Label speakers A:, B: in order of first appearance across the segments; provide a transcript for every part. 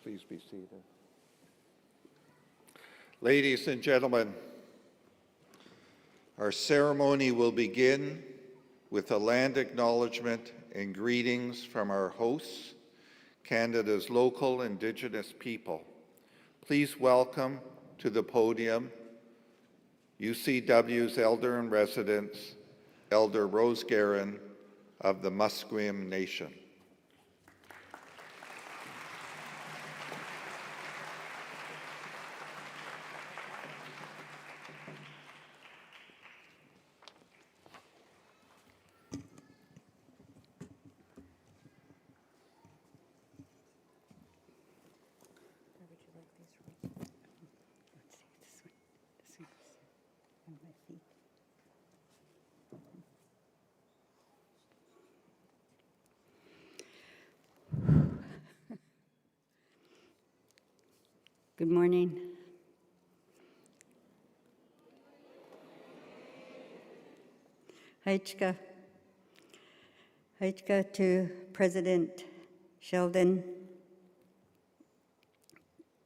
A: Please be seated. Ladies and gentlemen, our ceremony will begin with a land acknowledgement and greetings from our hosts, Canada's local Indigenous people. Please welcome to the podium UCW's Elder-in-Residence, Elder Rose Guerin of the Musqueam Nation.
B: Good morning. Haichka. Haichka to President Sheldon,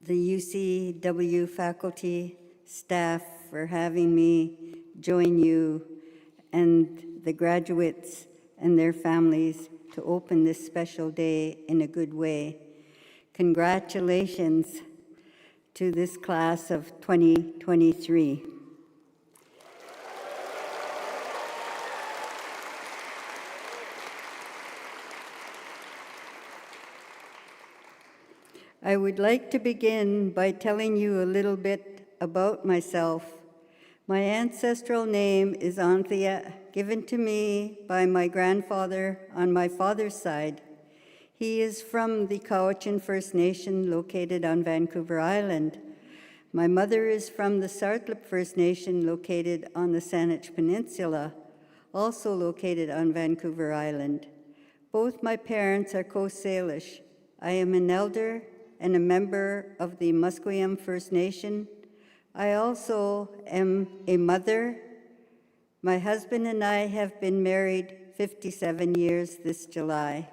B: the UCW faculty, staff for having me join you, and the graduates and their families to open this special day in a good way. Congratulations to this class of 2023. I would like to begin by telling you a little bit about myself. My ancestral name is Anthea, given to me by my grandfather on my father's side. He is from the Cowichan First Nation located on Vancouver Island. My mother is from the Sartlip First Nation located on the Saanich Peninsula, also located on Vancouver Island. Both my parents are Coast Salish. I am an elder and a member of the Musqueam First Nation. I also am a mother. My husband and I have been married 57 years this July.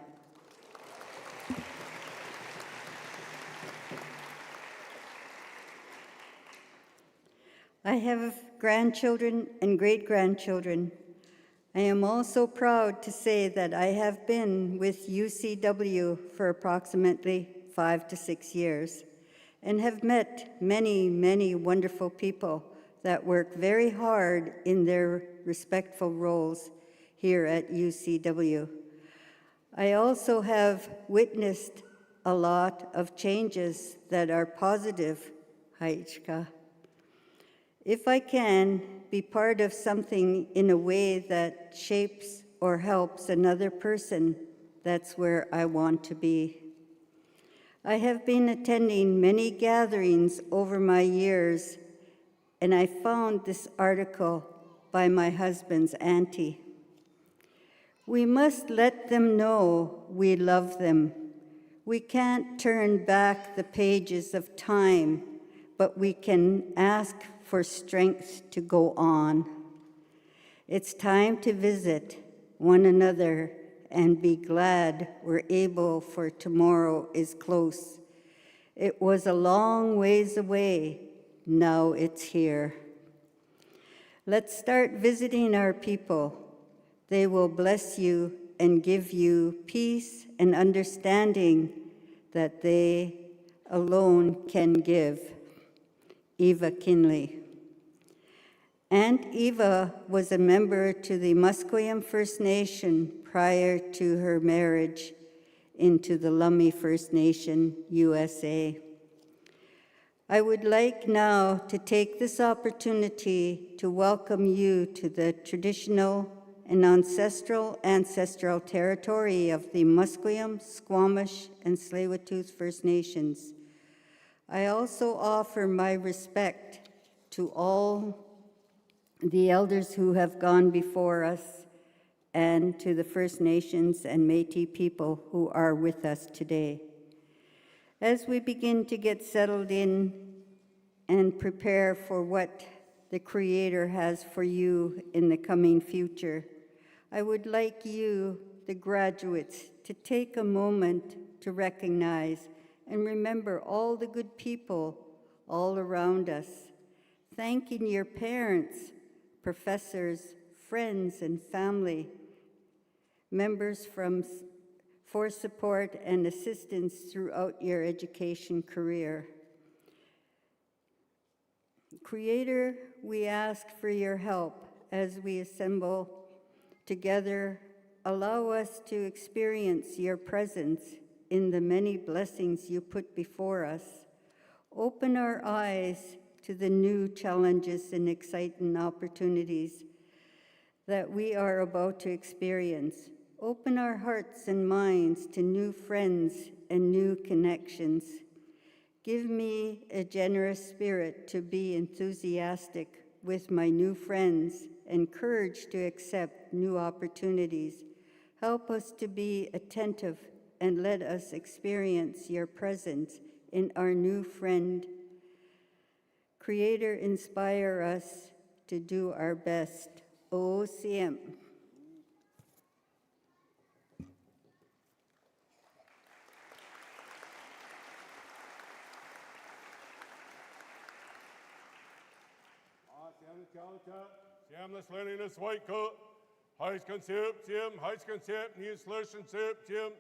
B: I have grandchildren and great-grandchildren. I am also proud to say that I have been with UCW for approximately 5 to 6 years and have met many, many wonderful people that work very hard in their respectful roles here at UCW. I also have witnessed a lot of changes that are positive, Haichka. If I can be part of something in a way that shapes or helps another person, that's where I want to be. I have been attending many gatherings over my years, and I found this article by my husband's auntie. We must let them know we love them. We can't turn back the pages of time, but we can ask for strength to go on. It's time to visit one another and be glad we're able, for tomorrow is close. It was a long ways away, now it's here. Let's start visiting our people. They will bless you and give you peace and understanding that they alone can give. Eva Kinley. Aunt Eva was a member to the Musqueam First Nation prior to her marriage into the Lummi First Nation, USA. I would like now to take this opportunity to welcome you to the traditional and ancestral territory of the Musqueam, Squamish, and Tsleil-Waututh First Nations. I also offer my respect to all the elders who have gone before us and to the First Nations and Métis people who are with us today. As we begin to get settled in and prepare for what the Creator has for you in the coming future, I would like you, the graduates, to take a moment to recognize and remember all the good people all around us, thanking your parents, professors, friends, and family members for support and assistance throughout your education career. Creator, we ask for your help as we assemble together. Allow us to experience your presence in the many blessings you put before us. Open our eyes to the new challenges and exciting opportunities that we are about to experience. Open our hearts and minds to new friends and new connections. Give me a generous spirit to be enthusiastic with my new friends and courage to accept new opportunities. Help us to be attentive and let us experience your presence in our new friend. Creator, inspire us to do our best. OCM.
C: Siamlas Leninus White Coat, Heis Concept, Heis Concept, New Solution Tim.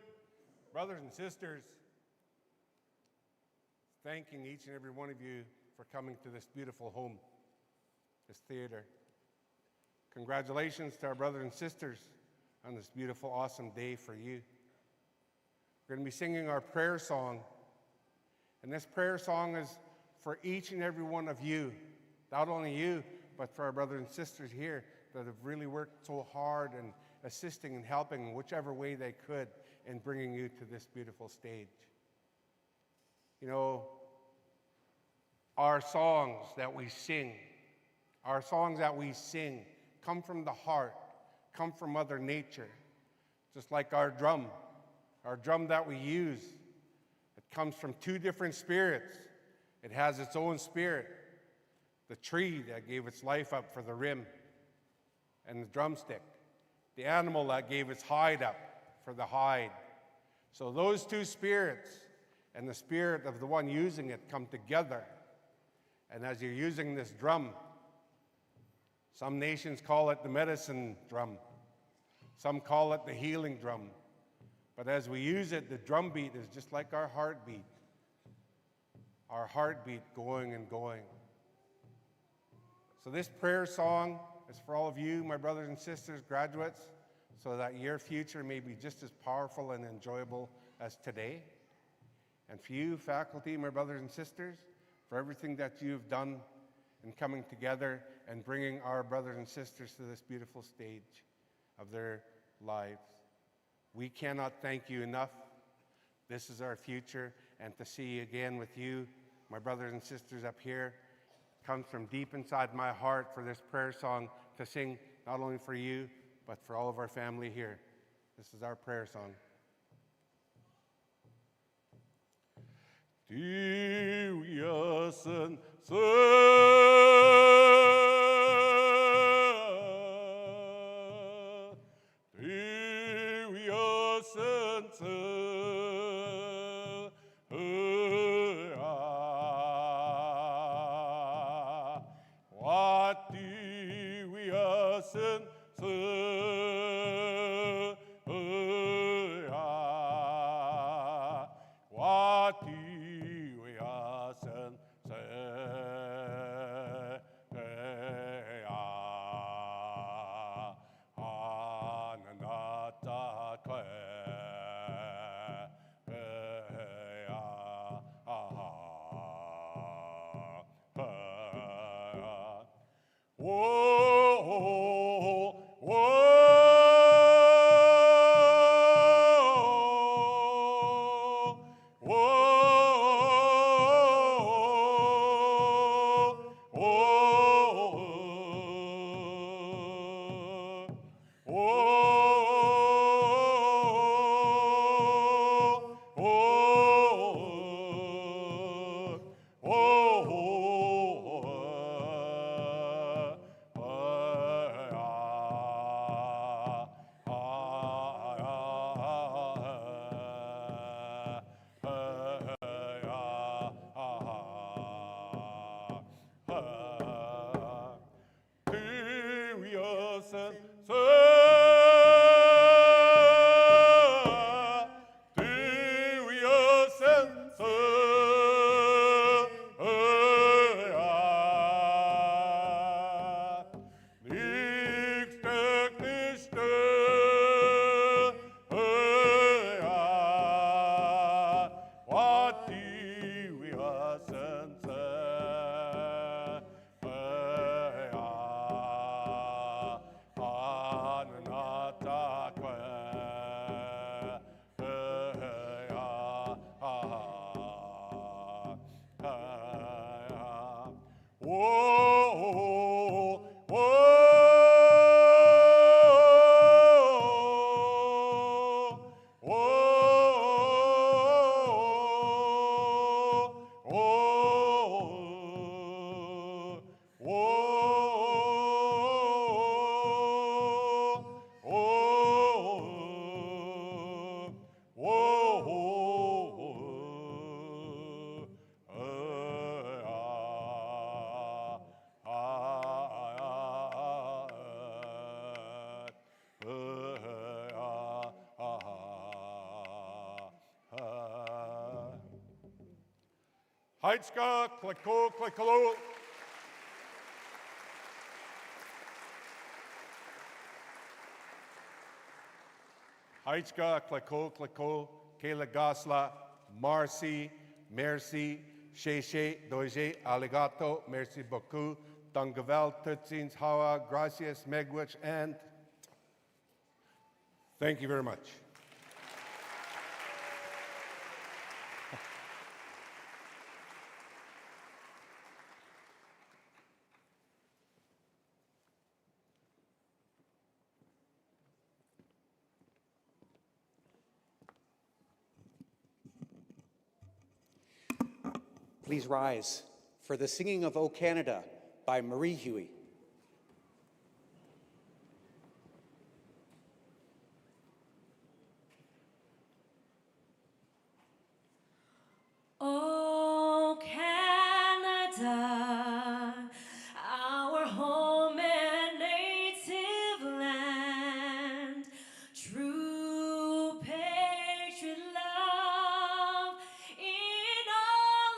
C: Brothers and sisters, thanking each and every one of you for coming to this beautiful home, this theater. Congratulations to our brothers and sisters on this beautiful, awesome day for you. We're going to be singing our prayer song, and this prayer song is for each and every one of you, not only you, but for our brothers and sisters here that have really worked so hard and assisting and helping in whichever way they could in bringing you to this beautiful stage. You know, our songs that we sing come from the heart, come from Mother Nature, just like our drum that we use. It comes from two different spirits. It has its own spirit. The tree that gave its life up for the rim and the drumstick. The animal that gave its hide up for the hide. So those two spirits and the spirit of the one using it come together. And as you're using this drum, some nations call it the medicine drum. Some call it the healing drum. But as we use it, the drum beat is just like our heartbeat. Our heartbeat going and going. So this prayer song is for all of you, my brothers and sisters, graduates, so that your future may be just as powerful and enjoyable as today. And for you, faculty, my brothers and sisters, for everything that you've done in coming together and bringing our brothers and sisters to this beautiful stage of their lives. We cannot thank you enough. This is our future, and to see you again with you, my brothers and sisters up here, comes from deep inside my heart for this prayer song to sing not only for you, but for all of our family here. This is our prayer song. Diwiyasan sa Diwiyasan sa What diwiyasan sa What diwiyasan sa Heitska, kliko, klikalo. Heitska, kliko, kliko, kela gasla, marci, merci, sheshe, doje, aligato, merci beaucoup, dangavel, tutsins, hawa, gracias, megwich, and thank you very much.
D: Please rise for the singing of O Canada by Marie Huey.
E: O Canada, our home and native land, true patriot love in all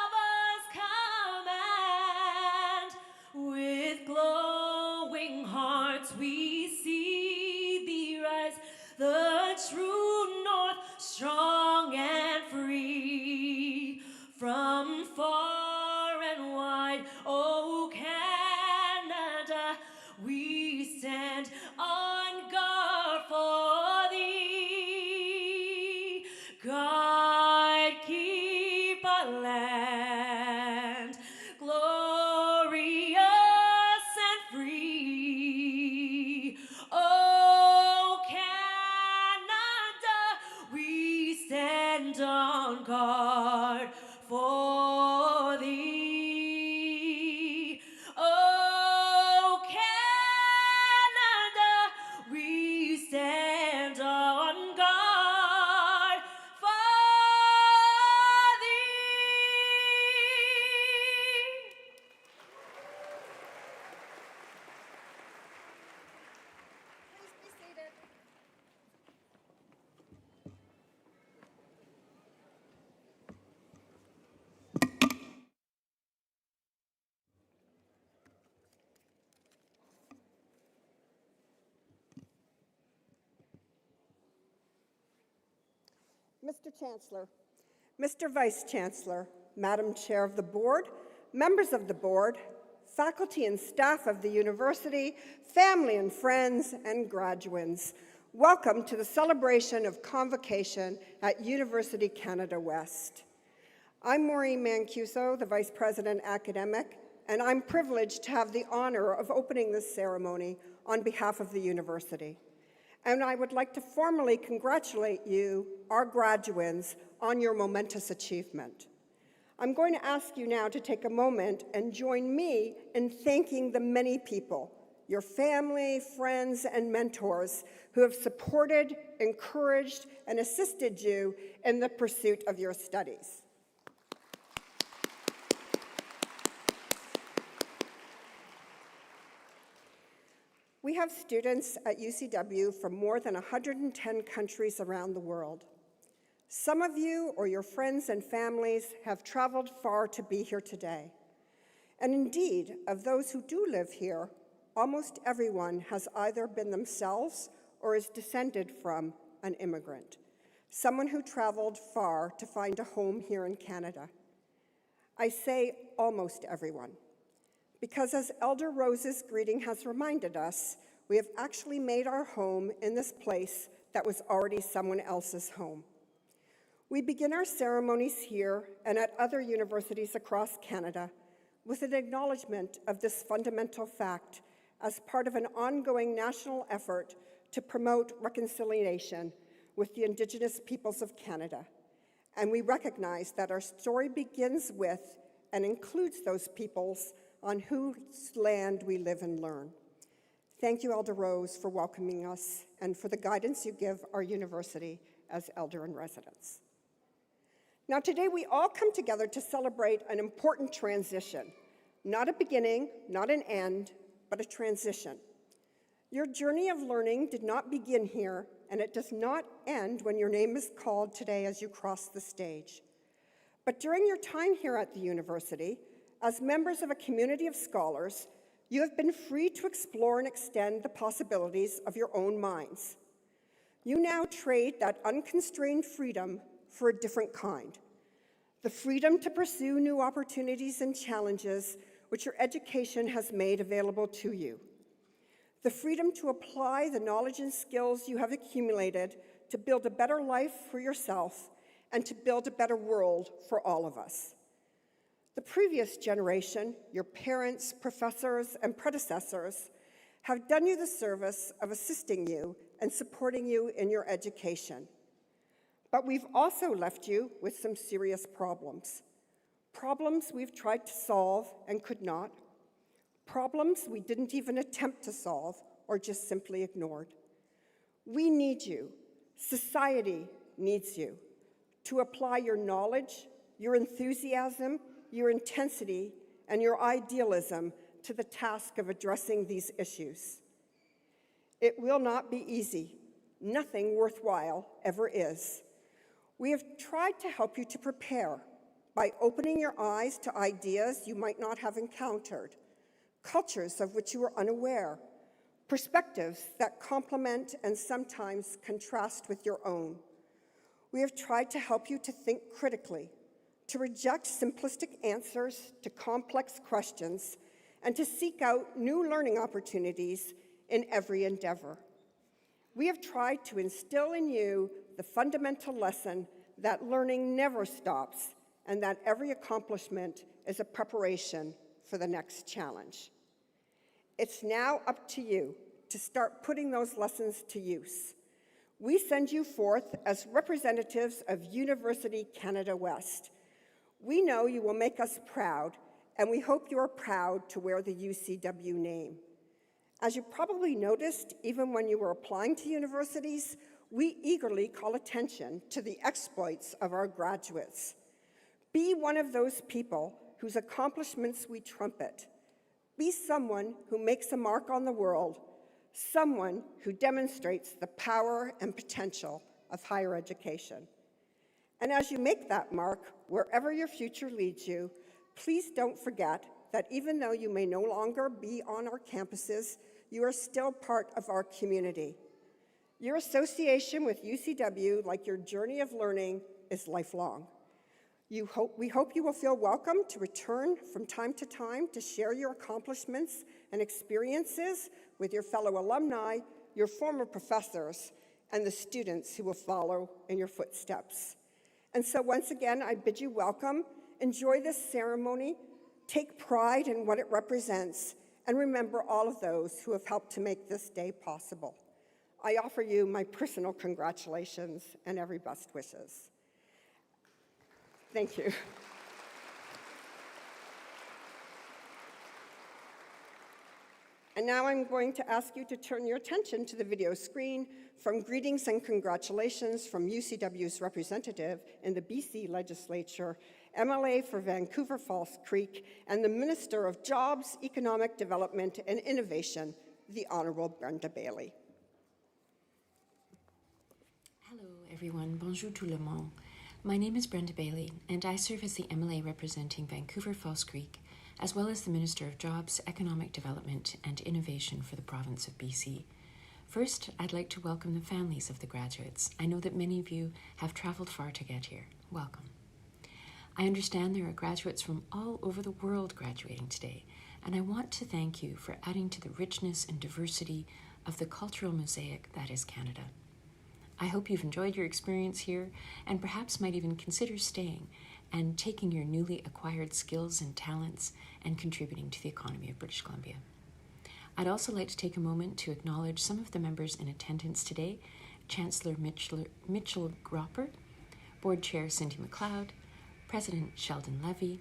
E: of us command. With glowing hearts we see thee rise, the true north, strong and free. From far and wide, O Canada, we stand on guard for thee. God keep our land glorious and free. O Canada, we stand on guard for thee. O Canada, we stand on guard for thee.
F: Please be seated. Mr. Chancellor, Mr. Vice Chancellor, Madam Chair of the Board, members of the Board, faculty and staff of the university, family and friends, and graduates, welcome to the celebration of Convocation at University Canada West. I'm Maureen Mancuso, the Vice President Academic, and I'm privileged to have the honor of opening this ceremony on behalf of the university. And I would like to formally congratulate you, our graduates, on your momentous achievement. I'm going to ask you now to take a moment and join me in thanking the many people, your family, friends, and mentors who have supported, encouraged, and assisted you in the pursuit of your studies. We have students at UCW from more than 110 countries around the world. Some of you or your friends and families have traveled far to be here today. And indeed, of those who do live here, almost everyone has either been themselves or is descended from an immigrant, someone who traveled far to find a home here in Canada. I say almost everyone, because as Elder Rose's greeting has reminded us, we have actually made our home in this place that was already someone else's home. We begin our ceremonies here and at other universities across Canada with an acknowledgement of this fundamental fact as part of an ongoing national effort to promote reconciliation with the Indigenous peoples of Canada. And we recognize that our story begins with and includes those peoples on whose land we live and learn. Thank you, Elder Rose, for welcoming us and for the guidance you give our university as elder in residence. Now today we all come together to celebrate an important transition, not a beginning, not an end, but a transition. Your journey of learning did not begin here, and it does not end when your name is called today as you cross the stage. But during your time here at the university, as members of a community of scholars, you have been free to explore and extend the possibilities of your own minds. You now trade that unconstrained freedom for a different kind. The freedom to pursue new opportunities and challenges which your education has made available to you. The freedom to apply the knowledge and skills you have accumulated to build a better life for yourself and to build a better world for all of us. The previous generation, your parents, professors, and predecessors, have done you the service of assisting you and supporting you in your education. But we've also left you with some serious problems. Problems we've tried to solve and could not. Problems we didn't even attempt to solve or just simply ignored. We need you. Society needs you to apply your knowledge, your enthusiasm, your intensity, and your idealism to the task of addressing these issues. It will not be easy. Nothing worthwhile ever is. We have tried to help you to prepare by opening your eyes to ideas you might not have encountered, cultures of which you were unaware, perspectives that complement and sometimes contrast with your own. We have tried to help you to think critically, to reject simplistic answers to complex questions, and to seek out new learning opportunities in every endeavor. We have tried to instill in you the fundamental lesson that learning never stops and that every accomplishment is a preparation for the next challenge. It's now up to you to start putting those lessons to use. We send you forth as representatives of University Canada West. We know you will make us proud, and we hope you are proud to wear the UCW name. As you probably noticed, even when you were applying to universities, we eagerly call attention to the exploits of our graduates. Be one of those people whose accomplishments we trumpet. Be someone who makes a mark on the world, someone who demonstrates the power and potential of higher education. And as you make that mark, wherever your future leads you, please don't forget that even though you may no longer be on our campuses, you are still part of our community. Your association with UCW, like your journey of learning, is lifelong. We hope you will feel welcome to return from time to time to share your accomplishments and experiences with your fellow alumni, your former professors, and the students who will follow in your footsteps. And so once again, I bid you welcome. Enjoy this ceremony, take pride in what it represents, and remember all of those who have helped to make this day possible. I offer you my personal congratulations and every best wishes. Thank you. And now I'm going to ask you to turn your attention to the video screen from greetings and congratulations from UCW's representative in the BC Legislature, MLA for Vancouver Falls Creek, and the Minister of Jobs, Economic Development and Innovation, the Honourable Brenda Bailey.
G: Hello everyone, bonjour tout le monde. My name is Brenda Bailey, and I serve as the MLA representing Vancouver Falls Creek, as well as the Minister of Jobs, Economic Development and Innovation for the province of BC. First, I'd like to welcome the families of the graduates. I know that many of you have traveled far to get here. Welcome. I understand there are graduates from all over the world graduating today, and I want to thank you for adding to the richness and diversity of the cultural mosaic that is Canada. I hope you've enjoyed your experience here and perhaps might even consider staying and taking your newly acquired skills and talents and contributing to the economy of British Columbia. I'd also like to take a moment to acknowledge some of the members in attendance today: Chancellor Mitchell Gropper, Board Chair Cindy McLeod, President Sheldon Levy,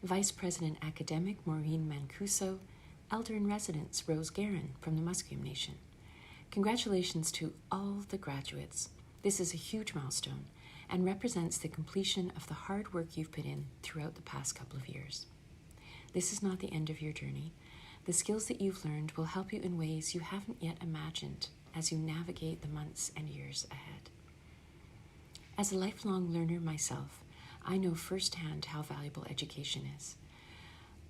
G: Vice President Academic Maureen Mancuso, Elder-in-Residence Rose Guerin from the Musqueam Nation. Congratulations to all the graduates. This is a huge milestone and represents the completion of the hard work you've put in throughout the past couple of years. This is not the end of your journey. The skills that you've learned will help you in ways you haven't yet imagined as you navigate the months and years ahead. As a lifelong learner myself, I know firsthand how valuable education is.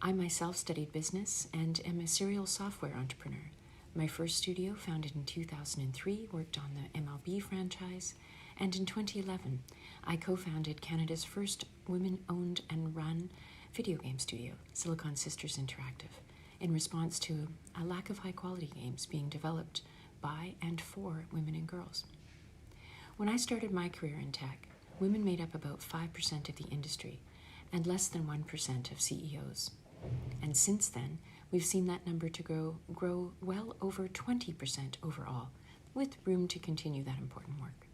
G: I myself studied business and am a serial software entrepreneur. My first studio, founded in 2003, worked on the MLB franchise, and in 2011, I co-founded Canada's first women-owned and run video game studio, Silicon Sisters Interactive, in response to a lack of high-quality games being developed by and for women and girls. When I started my career in tech, women made up about 5% of the industry and less than 1% of CEOs. And since then, we've seen that number to grow well over 20% overall, with room to continue that important work.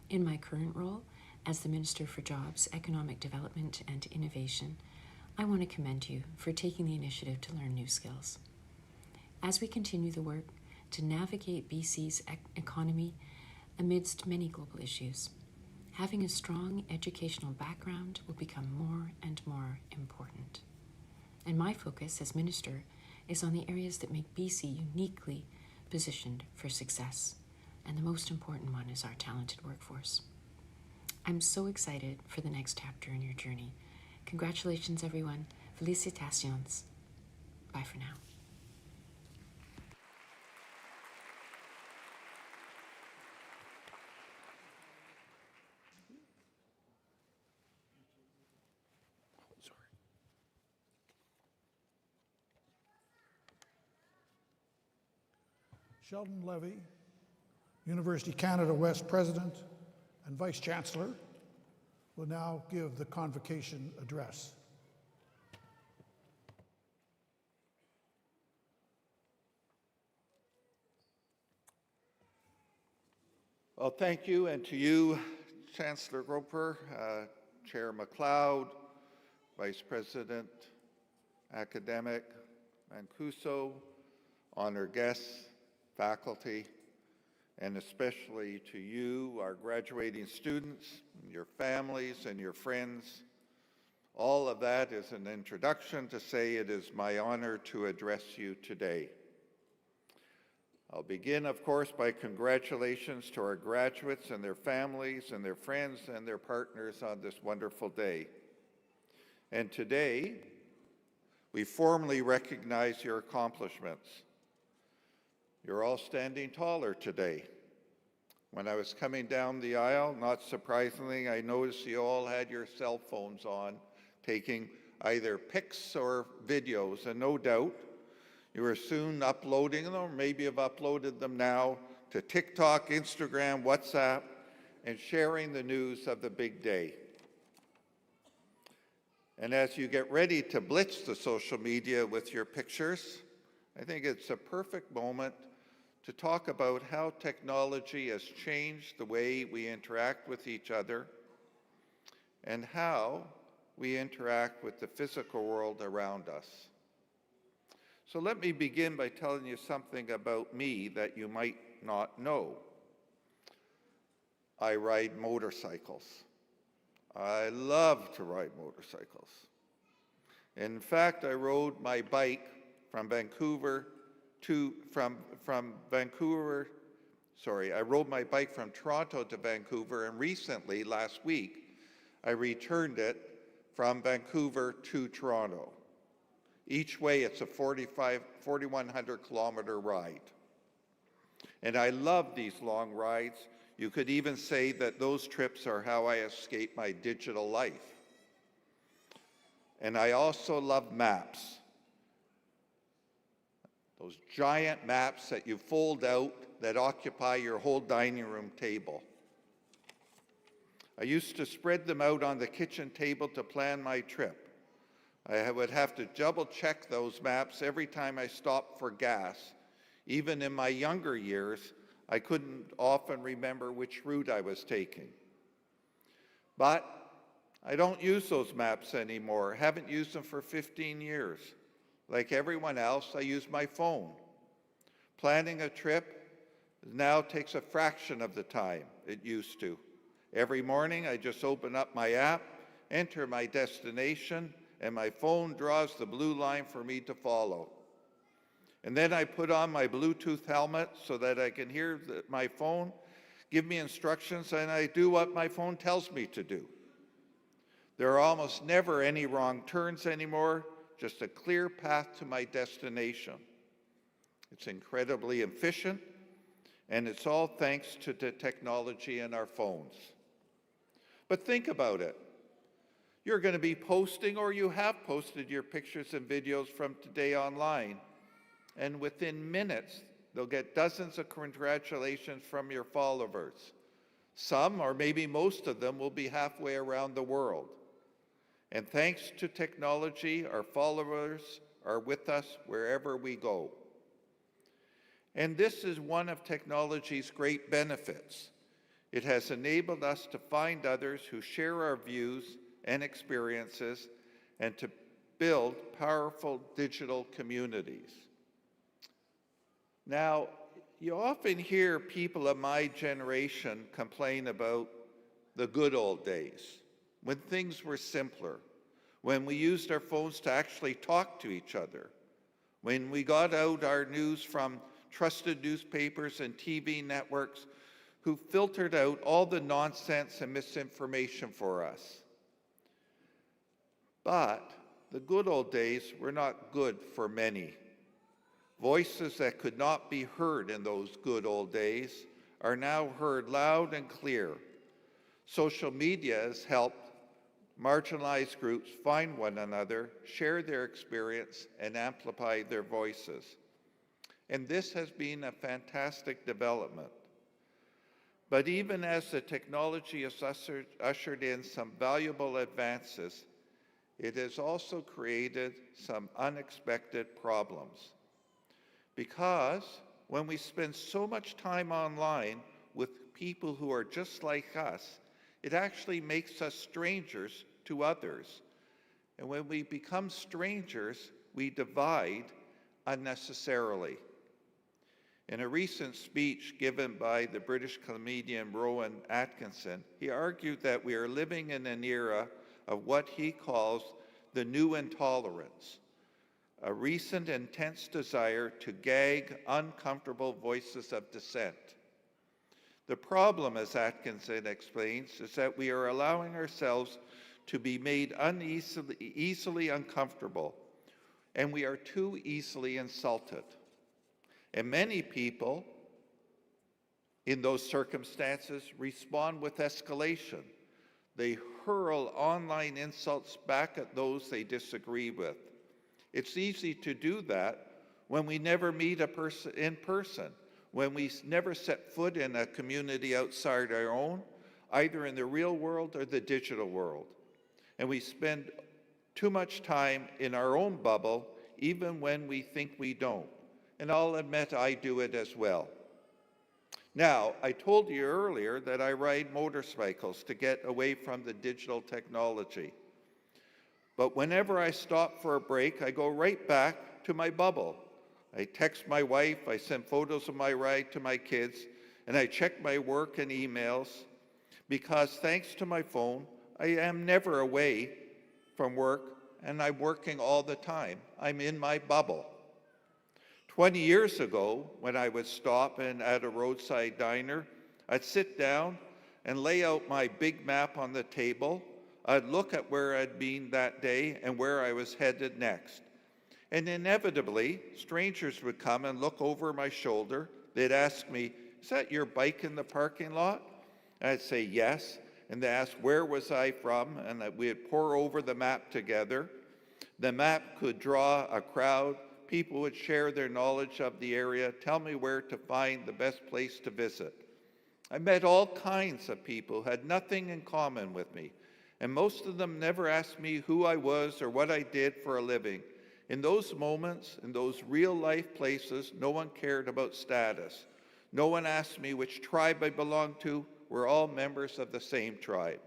G: In my current role as the Minister for Jobs, Economic Development and Innovation, I want to commend you for taking the initiative to learn new skills. As we continue the work to navigate BC's economy amidst many global issues, having a strong educational background will become more and more important. And my focus as minister is on the areas that make BC uniquely positioned for success. And the most important one is our talented workforce. I'm so excited for the next chapter in your journey. Congratulations, everyone. Felicitations. Bye for now.
H: Sheldon Levy, University Canada West President and Vice Chancellor, will now give the Convocation address.
A: Well, thank you, and to you, Chancellor Roper, Chair McLeod, Vice President Academic Mancuso, honored guests, faculty, and especially to you, our graduating students, your families, and your friends. All of that is an introduction to say it is my honor to address you today. I'll begin, of course, by congratulations to our graduates and their families and their friends and their partners on this wonderful day. And today, we formally recognize your accomplishments. You're all standing taller today. When I was coming down the aisle, not surprisingly, I noticed you all had your cell phones on, taking either pics or videos, and no doubt you are soon uploading them, or maybe have uploaded them now, to TikTok, Instagram, WhatsApp, and sharing the news of the big day. And as you get ready to blitz the social media with your pictures, I think it's a perfect moment to talk about how technology has changed the way we interact with each other and how we interact with the physical world around us. So let me begin by telling you something about me that you might not know. I ride motorcycles. I love to ride motorcycles. In fact, I rode my bike from Vancouver I rode my bike from Toronto to Vancouver, and recently, last week, I returned it from Vancouver to Toronto. Each way, it's a 4,100 kilometer ride. And I love these long rides. You could even say that those trips are how I escape my digital life. And I also love maps. Those giant maps that you fold out that occupy your whole dining room table. I used to spread them out on the kitchen table to plan my trip. I would have to double check those maps every time I stopped for gas. Even in my younger years, I couldn't often remember which route I was taking. But I don't use those maps anymore. Haven't used them for 15 years. Like everyone else, I use my phone. Planning a trip now takes a fraction of the time it used to. Every morning, I just open up my app, enter my destination, and my phone draws the blue line for me to follow. And then I put on my Bluetooth helmet so that I can hear my phone give me instructions, and I do what my phone tells me to do. There are almost never any wrong turns anymore, just a clear path to my destination. It's incredibly efficient, and it's all thanks to the technology in our phones. But think about it. You're going to be posting, or you have posted, your pictures and videos from today online, and within minutes, they'll get dozens of congratulations from your followers. Some, or maybe most of them, will be halfway around the world. And thanks to technology, our followers are with us wherever we go. And this is one of technology's great benefits. It has enabled us to find others who share our views and experiences, and to build powerful digital communities. Now, you often hear people of my generation complain about the good old days, when things were simpler, when we used our phones to actually talk to each other, when we got out our news from trusted newspapers and TV networks who filtered out all the nonsense and misinformation for us. But the good old days were not good for many. Voices that could not be heard in those good old days are now heard loud and clear. Social media has helped marginalized groups find one another, share their experience, and amplify their voices. And this has been a fantastic development. But even as the technology has ushered in some valuable advances, it has also created some unexpected problems. Because when we spend so much time online with people who are just like us, it actually makes us strangers to others. And when we become strangers, we divide unnecessarily. In a recent speech given by the British comedian Rowan Atkinson, he argued that we are living in an era of what he calls the new intolerance, a recent intense desire to gag uncomfortable voices of dissent. The problem, as Atkinson explains, is that we are allowing ourselves to be made easily uncomfortable, and we are too easily insulted. And many people in those circumstances respond with escalation. They hurl online insults back at those they disagree with. It's easy to do that when we never meet a person in person, when we never set foot in a community outside our own, either in the real world or the digital world. And we spend too much time in our own bubble, even when we think we don't. And I'll admit I do it as well. Now, I told you earlier that I ride motorcycles to get away from the digital technology. But whenever I stop for a break, I go right back to my bubble. I text my wife, I send photos of my ride to my kids, and I check my work and emails, because thanks to my phone, I am never away from work, and I'm working all the time. I'm in my bubble. 20 years ago, when I would stop at a roadside diner, I'd sit down and lay out my big map on the table. I'd look at where I'd been that day and where I was headed next. And inevitably, strangers would come and look over my shoulder. They'd ask me, "Is that your bike in the parking lot?" And I'd say yes. And they asked where was I from, and that we'd pore over the map together. The map could draw a crowd. People would share their knowledge of the area, tell me where to find the best place to visit. I met all kinds of people who had nothing in common with me, and most of them never asked me who I was or what I did for a living. In those moments, in those real-life places, no one cared about status. No one asked me which tribe I belonged to. We're all members of the same tribe.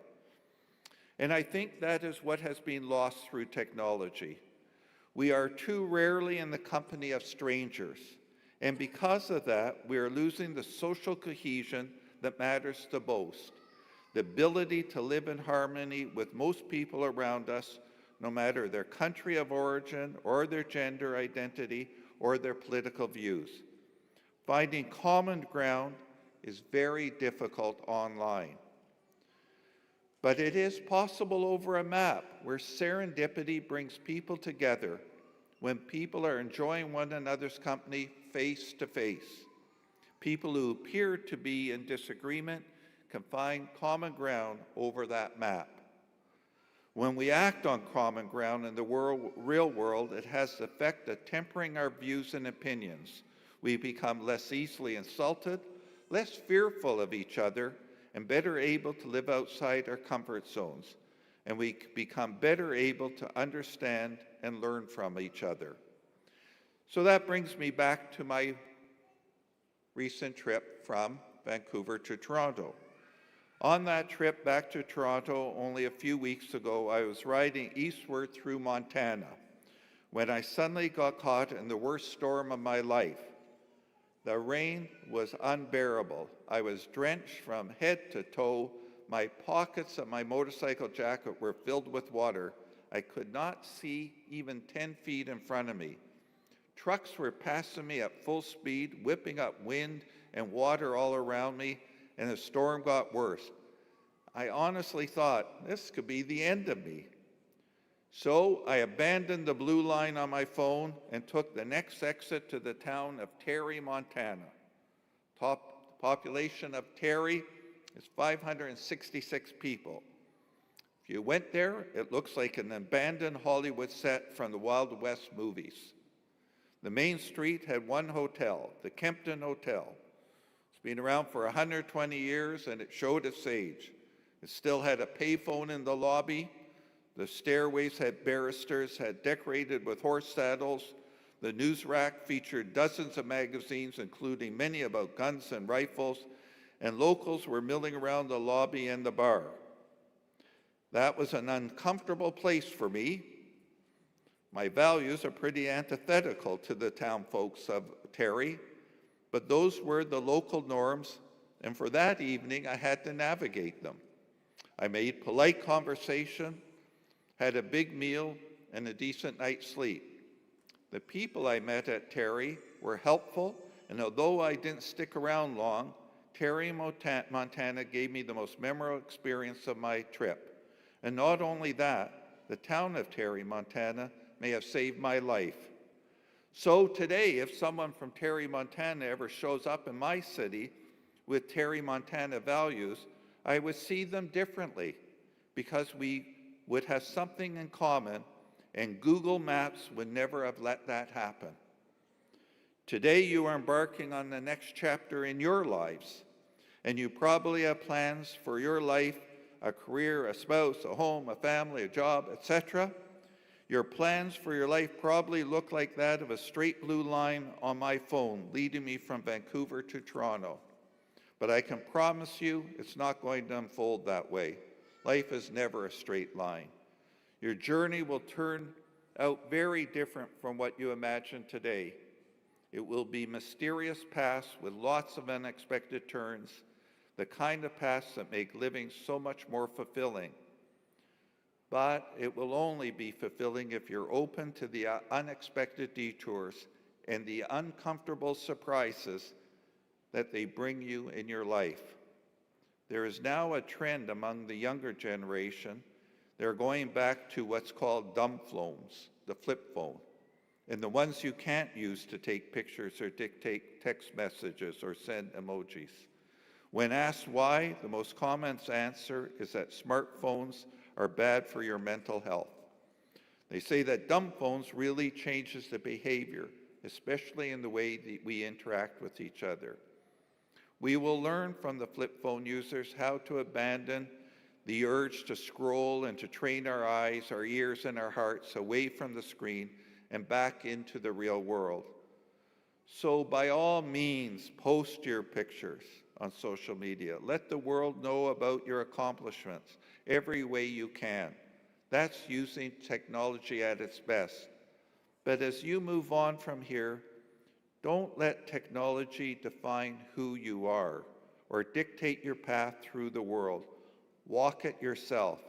A: And I think that is what has been lost through technology. We are too rarely in the company of strangers, and because of that, we are losing the social cohesion that matters the most, the ability to live in harmony with most people around us, no matter their country of origin or their gender identity or their political views. Finding common ground is very difficult online. But it is possible over a map where serendipity brings people together when people are enjoying one another's company face to face. People who appear to be in disagreement can find common ground over that map. When we act on common ground in the real world, it has the effect of tempering our views and opinions. We become less easily insulted, less fearful of each other, and better able to live outside our comfort zones. And we become better able to understand and learn from each other. So that brings me back to my recent trip from Vancouver to Toronto. On that trip back to Toronto only a few weeks ago, I was riding eastward through Montana. when I suddenly got caught in the worst storm of my life. The rain was unbearable. I was drenched from head to toe. My pockets of my motorcycle jacket were filled with water. I could not see even 10 feet in front of me. Trucks were passing me at full speed, whipping up wind and water all around me, and the storm got worse. I honestly thought this could be the end of me. So I abandoned the blue line on my phone and took the next exit to the town of Terry, Montana. Population of Terry is 566 people. If you went there, it looks like an abandoned Hollywood set from the Wild West movies. The main street had one hotel, the Kempton Hotel. It's been around for 120 years and it showed its age. It still had a payphone in the lobby. The stairways had barristers, had decorated with horse saddles. The news rack featured dozens of magazines, including many about guns and rifles, and locals were milling around the lobby and the bar. That was an uncomfortable place for me. My values are pretty antithetical to the town folks of Terry, but those were the local norms, and for that evening, I had to navigate them. I made polite conversation, had a big meal, and a decent night's sleep. The people I met at Terry were helpful, and although I didn't stick around long, Terry, Montana gave me the most memorable experience of my trip. And not only that, the town of Terry, Montana may have saved my life. So today, if someone from Terry, Montana ever shows up in my city with Terry, Montana values, I would see them differently because we would have something in common, and Google Maps would never have let that happen. Today, you are embarking on the next chapter in your lives, and you probably have plans for your life, a career, a spouse, a home, a family, a job, etc. Your plans for your life probably look like that of a straight blue line on my phone leading me from Vancouver to Toronto. But I can promise you it's not going to unfold that way. Life is never a straight line. Your journey will turn out very different from what you imagine today. It will be mysterious paths with lots of unexpected turns, the kind of paths that make living so much more fulfilling. But it will only be fulfilling if you're open to the unexpected detours and the uncomfortable surprises that they bring you in your life. There is now a trend among the younger generation. They're going back to what's called dumb phones, the flip phone, and the ones you can't use to take pictures or dictate text messages or send emojis. When asked why, the most common answer is that smartphones are bad for your mental health. They say that dumb phones really changes the behavior, especially in the way that we interact with each other. We will learn from the flip phone users how to abandon the urge to scroll and to train our eyes, our ears, and our hearts away from the screen and back into the real world. So by all means, post your pictures on social media. Let the world know about your accomplishments every way you can. That's using technology at its best. But as you move on from here, don't let technology define who you are or dictate your path through the world. Walk it yourself.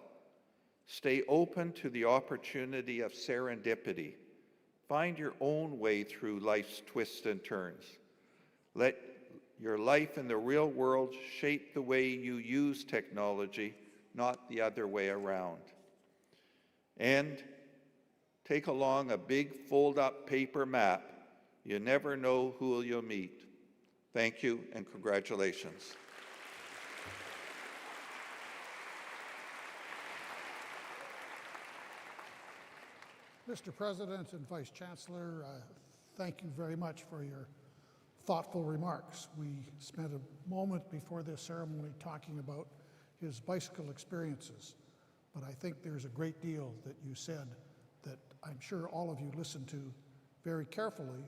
A: Stay open to the opportunity of serendipity. Find your own way through life's twists and turns. Let your life in the real world shape the way you use technology, not the other way around. And take along a big fold-up paper map. You never know who you'll meet. Thank you and congratulations.
H: Mr. President and Vice Chancellor, thank you very much for your thoughtful remarks. We spent a moment before this ceremony talking about his bicycle experiences, but I think there's a great deal that you said that I'm sure all of you listened to very carefully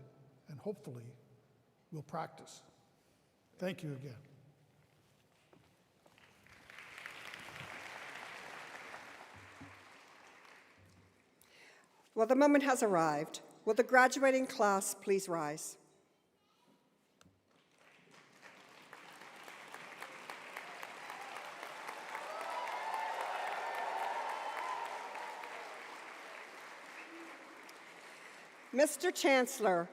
H: and hopefully will practice. Thank you again.
F: Well, the moment has arrived. Will the graduating class please rise? Mr. Chancellor,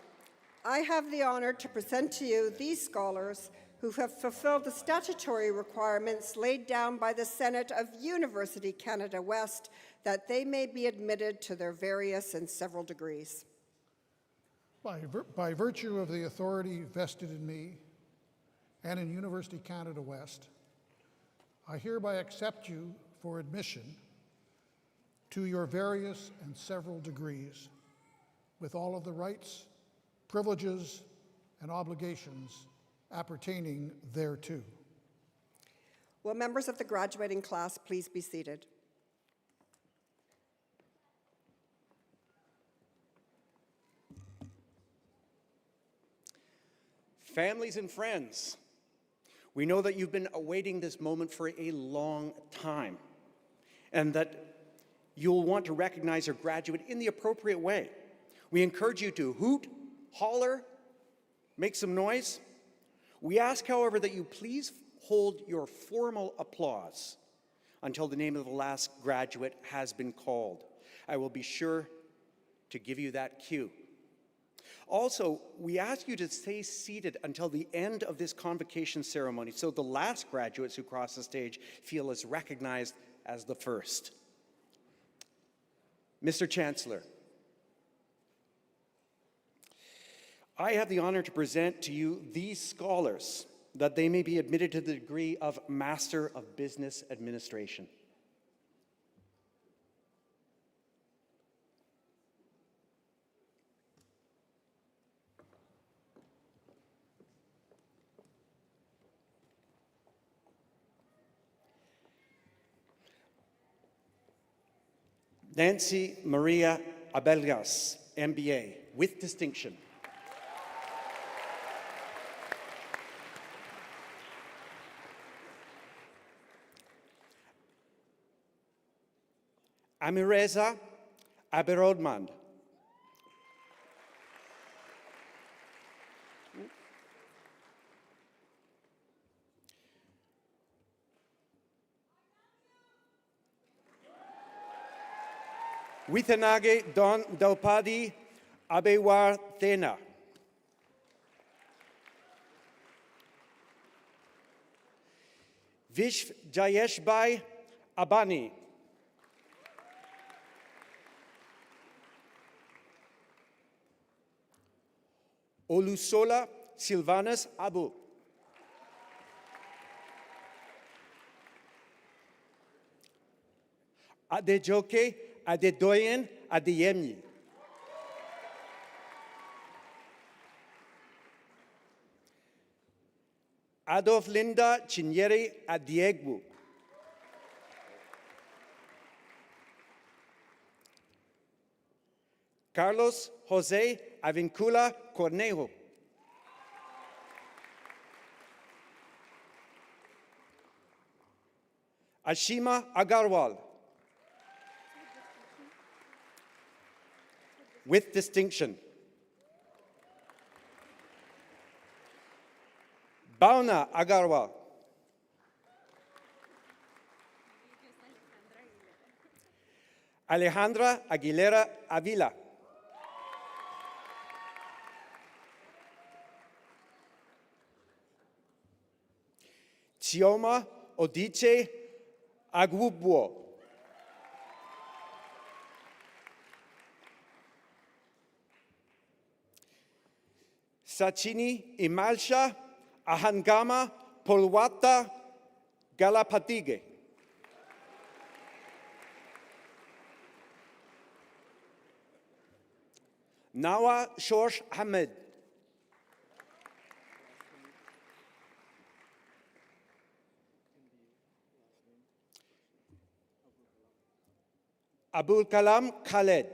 F: I have the honor to present to you these scholars who have fulfilled the statutory requirements laid down by the Senate of University Canada West that they may be admitted to their various and several degrees.
H: By virtue of the authority vested in me and in University Canada West, I hereby accept you for admission to your various and several degrees with all of the rights, privileges, and obligations appertaining thereto.
F: Will members of the graduating class please be seated?
D: Families and friends, we know that you've been awaiting this moment for a long time, and that you'll want to recognize your graduate in the appropriate way. We encourage you to hoot, holler, make some noise. We ask, however, that you please hold your formal applause until the name of the last graduate has been called. I will be sure to give you that cue. Also, we ask you to stay seated until the end of this convocation ceremony so the last graduates who cross the stage feel as recognized as the first. Mr. Chancellor, I have the honor to present to you these scholars that they may be admitted to the degree of Master of Business Administration. Nancy Maria Abelgas, MBA, with distinction. Amireza Aberodmand. Withanage Don Daupadi Abewar Thena. Vishv Jayeshbai Abani. Olusola Silvanus Abu. Adejoke Adedoyen Adeyemi. Adolf Linda Chinyere Adiegwu. Carlos Jose Avincula Cornejo. Ashima Agarwal. With distinction. Bauna Agarwal. Alejandra Aguilera Avila. Chioma Odiche Agwubuo. Sachini Imalsha Ahangama Polwata Galapatige. Nawa Shorsh Ahmed. Abul Kalam Khaled.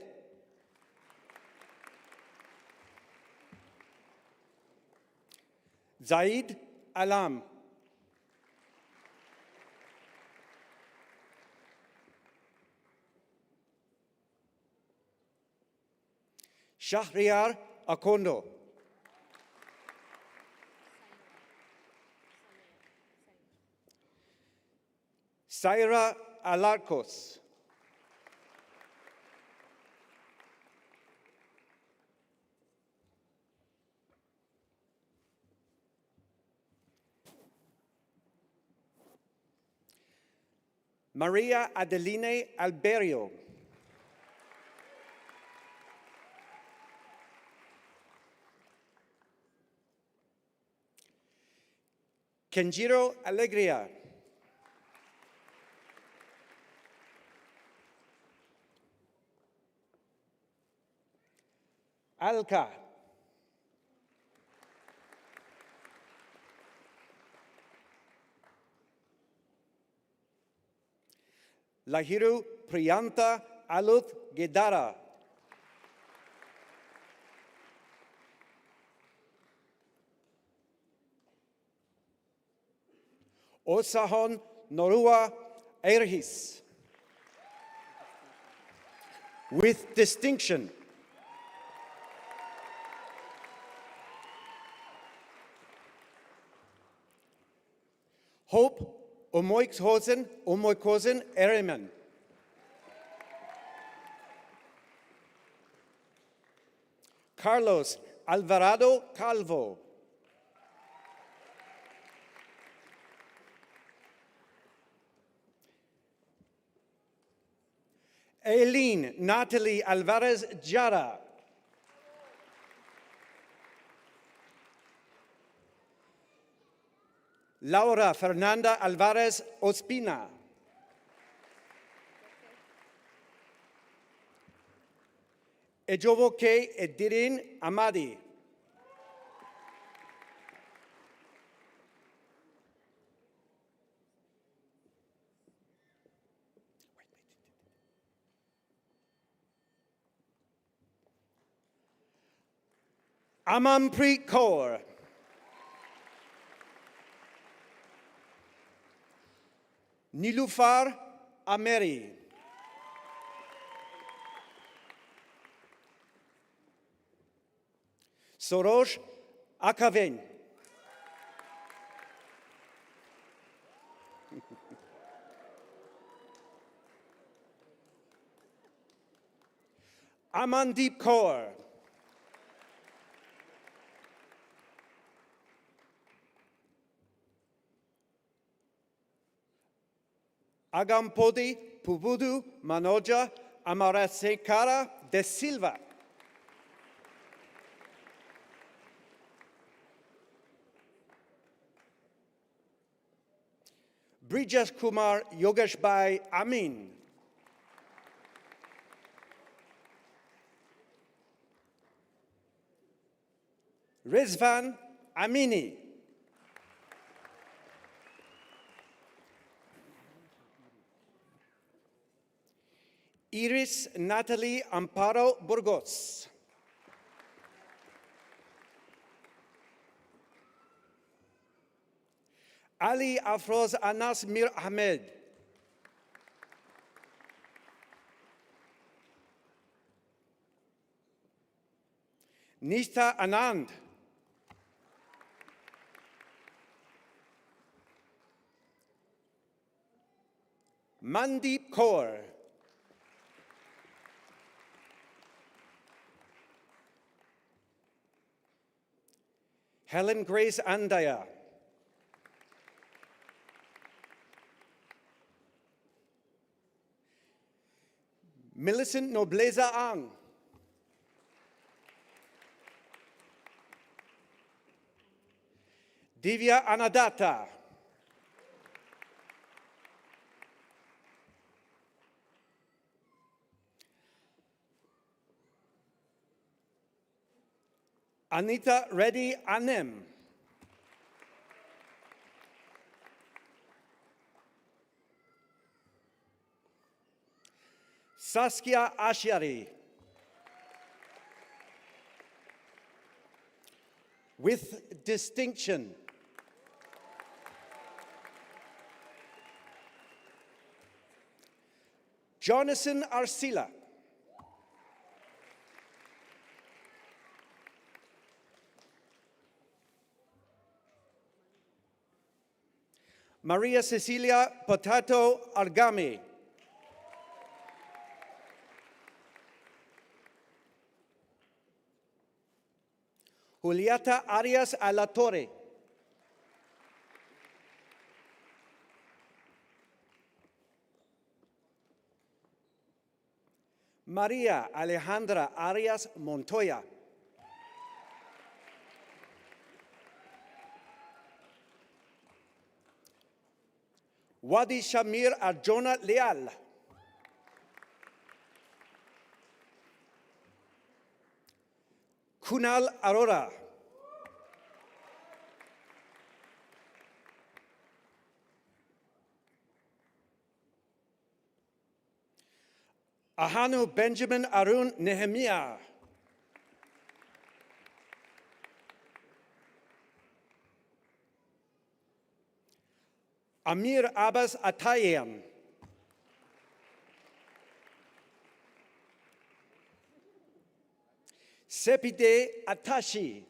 D: Zaid Alam. Shahriar Akondo. Saira Alarcos. Maria Adeline Alberio. Kenjiro Alegria. Alka. Lahiru Priyanta Aluth Gedara. Osahon Norua Erhis. With distinction. Hope Omoikosen Ereman. Carlos Alvarado Calvo. Aileen Natalie Alvarez Jara. Laura Fernanda Alvarez Ospina. Ejovoke Edirin Amadi. Amanpreet Kaur. Nilufar Ameri. Soros Akaven. Amandeep Kaur. Agampodi Puvudu Manoja Amarasekara de Silva. Brijas Kumar Yogeshbai Amin. Rizvan Amini. Iris Natalie Amparo Burgos. Ali Afroz Anas Mir Ahmed. Nishta Anand. Mandeep Kaur. Helen Grace Andaya. Millicent Nobleza Ang. Divya Anadatta. Anita Reddy Anem. Saskia Ashari. With distinction. Jonathan Arcila. Maria Cecilia Potato Argami. Julieta Arias Alatorre. Maria Alejandra Arias Montoya. Wadi Shamir Arjona Leal. Kunal Arora. Ahanu Benjamin Arun Nehemiah. Amir Abbas Atayan. Sepide Atashi.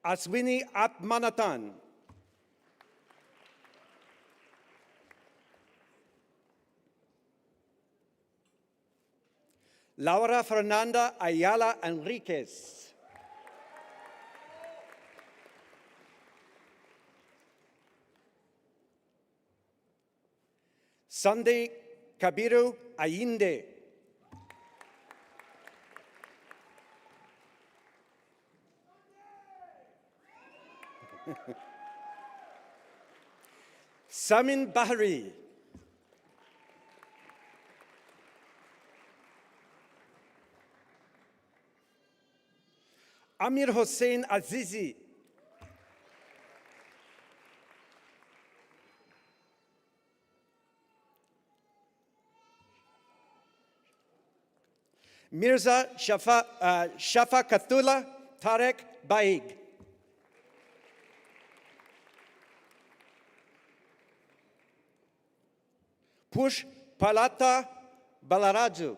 D: Aswini Atmanatan. Laura Fernanda Ayala Enriquez. Sunday Kabiru Ayinde. Samin Bahri. Amir Hossein Azizi. Mirza Shafakatullah Tarek Baig. Push Palata Balaraju.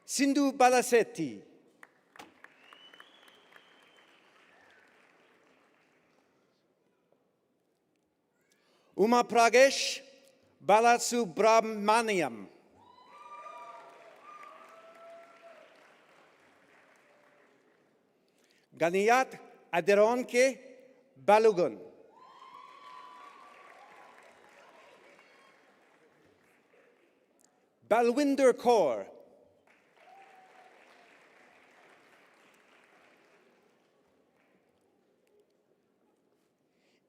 D: Sindhu Balasetti. Uma Pragesh Balasubramaniam. Ganiyat Aderonke Balogun. Balwinder Kaur.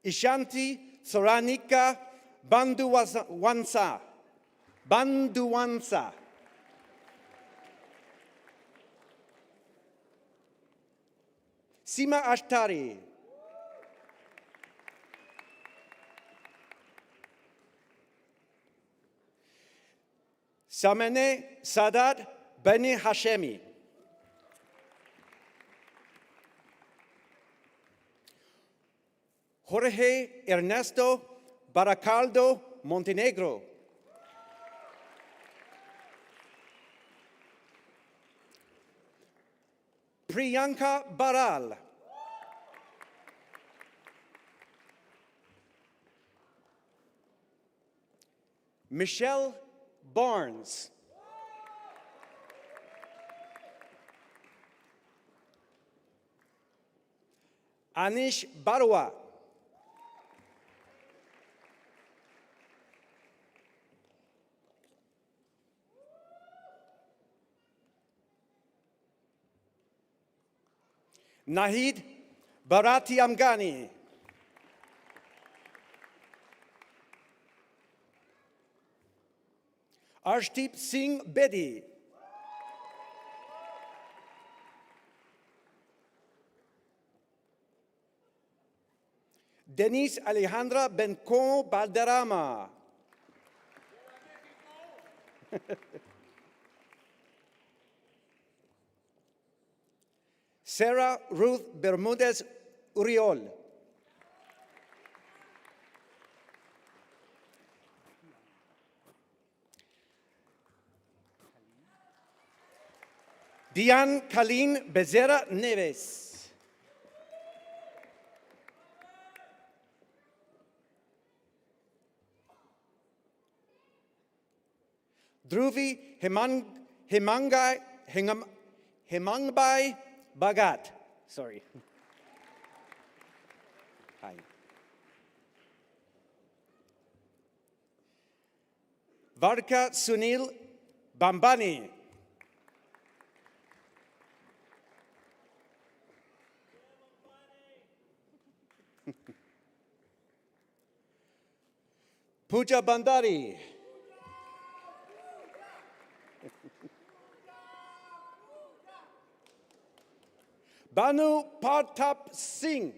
D: Ishanti Soranika Banduwansa. Banduwansa. Sima Ashtari. Samene Sadat Beni Hashemi. Jorge Ernesto Baracaldo Montenegro. Priyanka Baral. Michelle Barnes. Anish Barwa. Nahid Bharati Amgani. Arshdeep Singh Bedi. Denise Alejandra Bencon Balderrama. Sarah Ruth Bermudez Uriol. Diane Colleen Becerra Neves. Dhruvi Hemangbai Bhagat. Sorry. Hi. Varka Sunil Bambani. Pooja Bandari. Banu Partap Singh.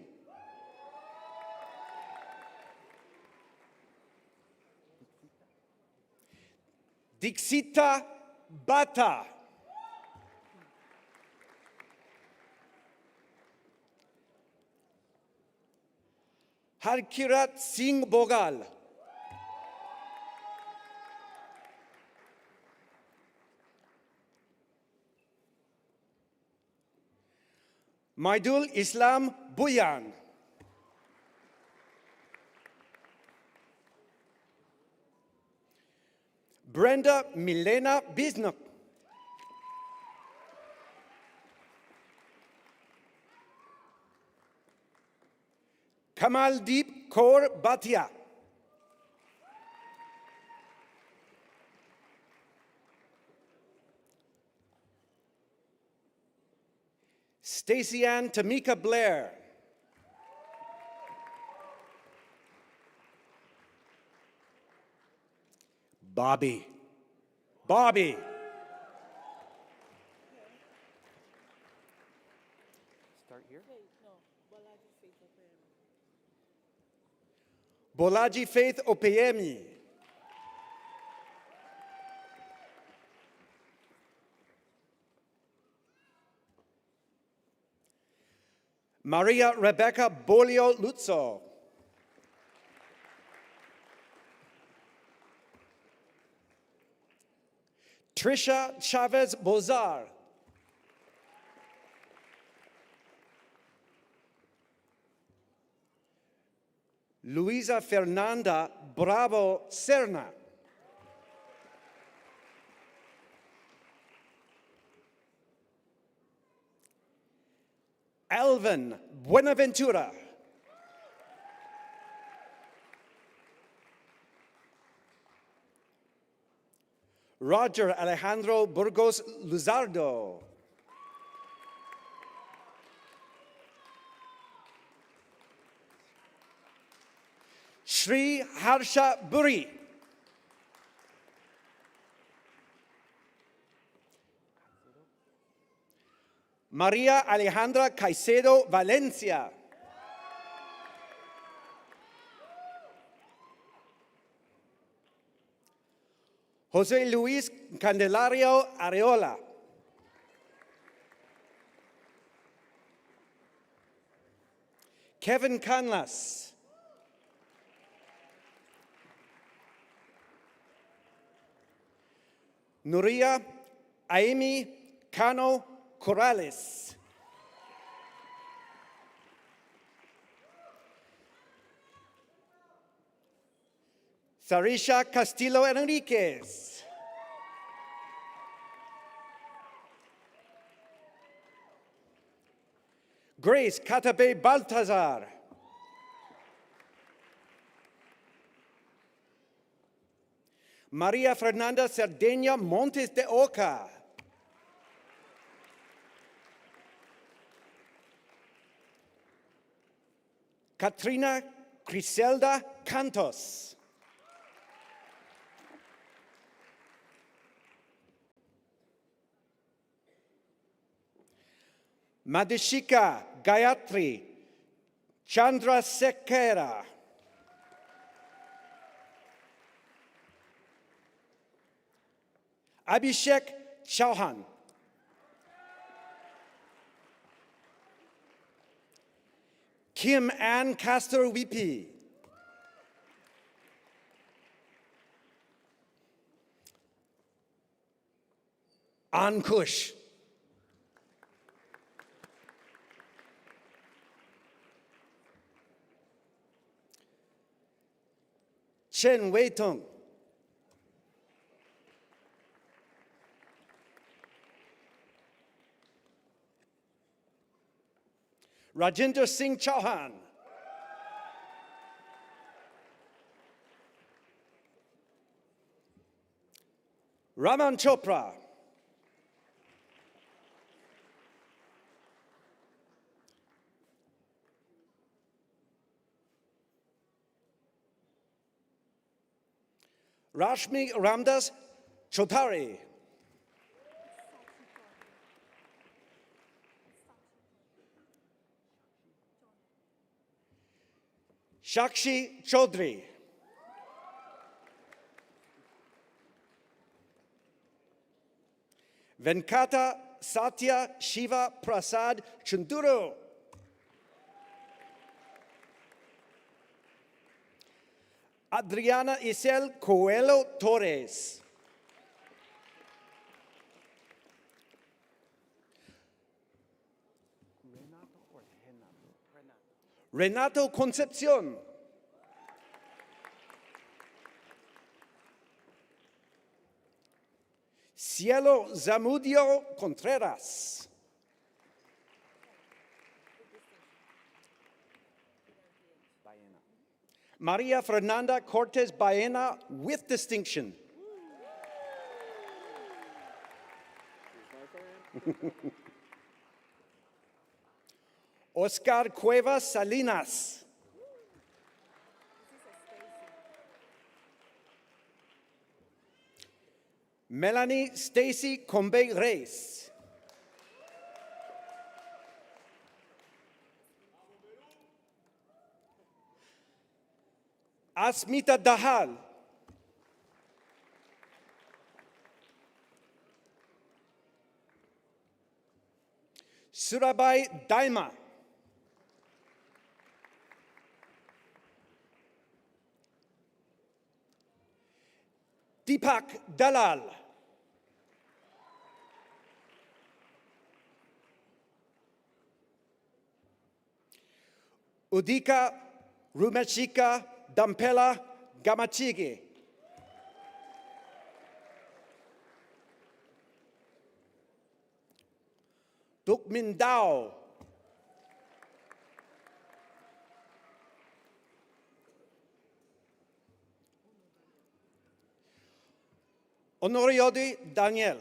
D: Dixita Bata. Harkirat Singh Bogal. Maidul Islam Buyan. Brenda Milena Bisnok. Kamaldeep Kaur Bhatia. Stacey Ann Tamika Blair. Bobby. Start here? Bolaji Faith Opeyemi. Maria Rebecca Bolio Lutzo. Trisha Chavez Bozar. Luisa Fernanda Bravo Serna. Alvin Buenaventura. Roger Alejandro Burgos Luzardo. Shri Harsha Buri. Maria Alejandra Caicedo Valencia. Jose Luis Candelario Areola. Kevin Canlas. Nuria Aimi Cano Corrales. Sarisha Castillo Enriquez. Grace Catabe Baltazar. Maria Fernanda Cerdeña Montes de Oca. Katrina Criselda Cantos. Madhishika Gayatri Chandra Sekera. Abhishek Chauhan. Kim Ann Castor VP. Ankush. Chen Wei Tung, Rajinder Singh Chauhan, Raman Chopra, Rashmi Ramdas Chotari, Shakshi Chaudhary, Venkata Satya Shiva Prasad Chunduru, Adriana Isel Coelho Torres, Renato Concepcion, Cielo Zamudio Contreras, Maria Fernanda Cortez Baena with distinction. Oscar Cuevas Salinas, Melanie Stacy Combe Reyes, Asmita Dahal, Surabai Daima, Deepak Dalal, Udika Rumachika Dampela Gamachigi, Dukmin Dao, Honoriodi Daniel,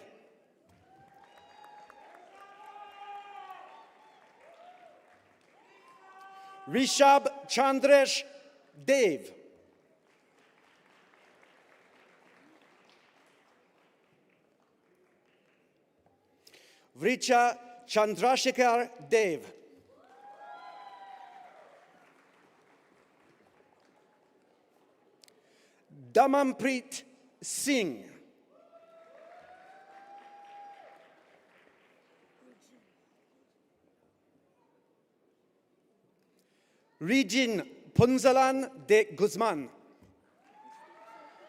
D: Rishab Chandresh Dev, Vricha Chandrasekhar Dev, Damanpreet Singh, Regine Punzalan de Guzman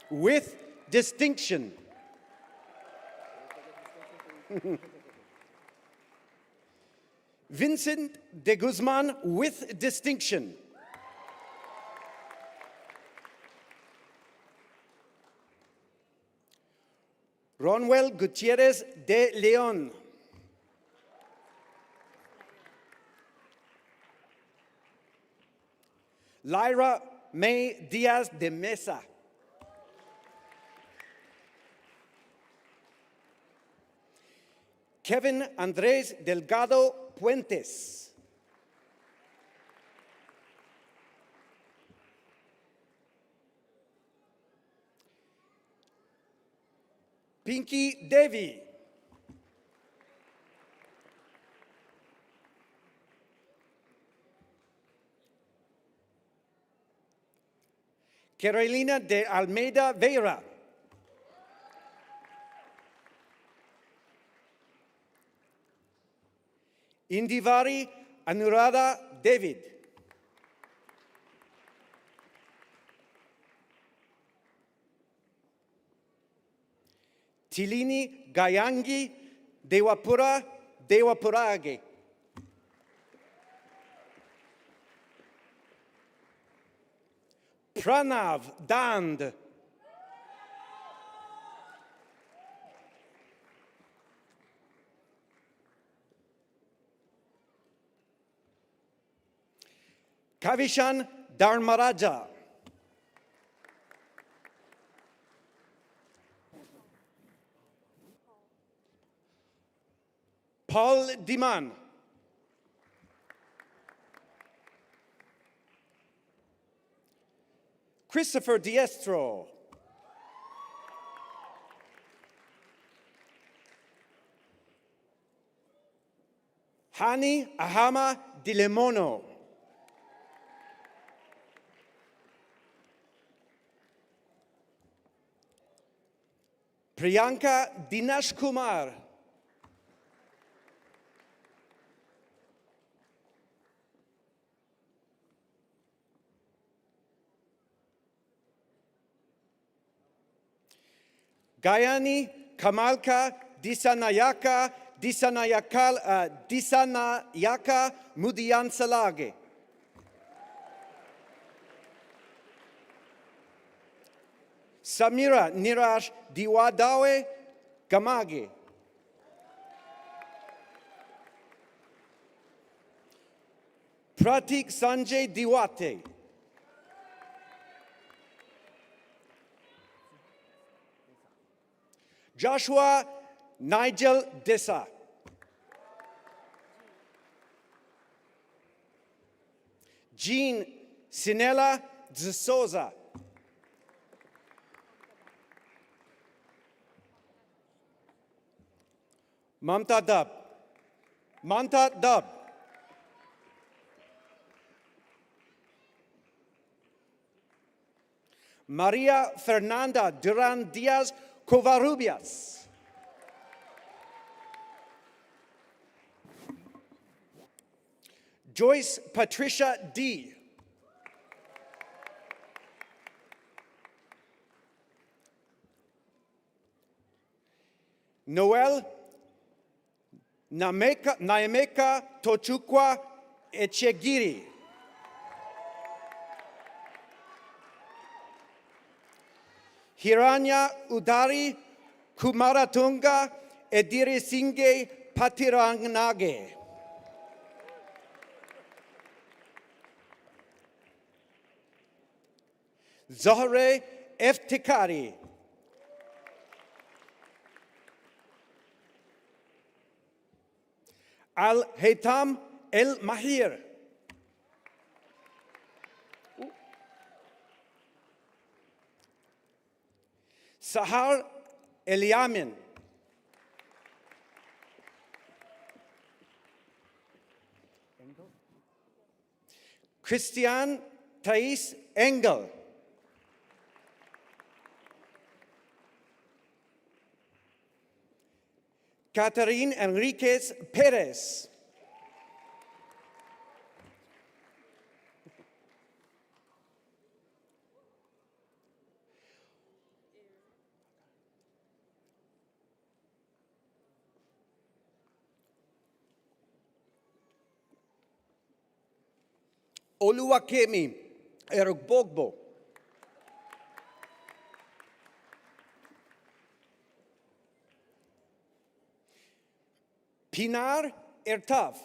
D: with distinction. Vincent de Guzman with distinction. Ronwell Gutierrez de Leon. Lyra May Diaz de Mesa. Kevin Andrés Delgado Puentes. Pinky Devi. Carolina de Almeida Vera. Indivari Anuradha David. Tilini Gayangi Dewapura Dewapurage. Pranav Dand. Kavishan Dharmaraja. Paul Diman. Christopher Diestro. Hani Ahama Dilemono. Priyanka Dinesh Kumar. Gayani Kamalka Disanayaka Disanayaka Mudiansalage. Samira Niraj Diwadawe Gamage. Pratik Sanjay Diwate. Joshua Nigel Dessa. Jean Sinella de Souza. Mamta Dub. Manta Dub. Maria Fernanda Duran Diaz Covarrubias. Joyce Patricia D. Noel Naemeka Tochukwa Echegiri. Hiranya Udari Kumaratunga Edirisinge Patirangnage. Zohre Eftikari. Al-Haytham El-Mahir. Sahar Eliamin. Christian Thais Engel. Catherine Enriquez Perez. Oluwakemi Erogbogbo. Pinar Ertaf.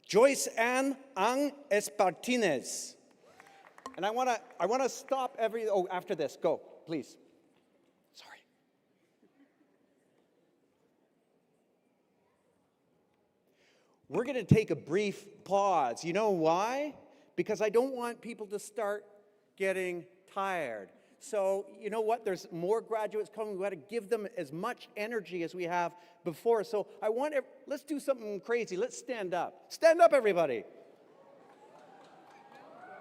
D: Joyce Ann Ang Espartinez. And I want to stop after this. Go, please. Sorry. We're going to take a brief pause. You know why? Because I don't want people to start getting tired. So, you know what? There's more graduates coming. We've got to give them as much energy as we have before. So let's do something crazy. Let's stand up. Stand up, everybody.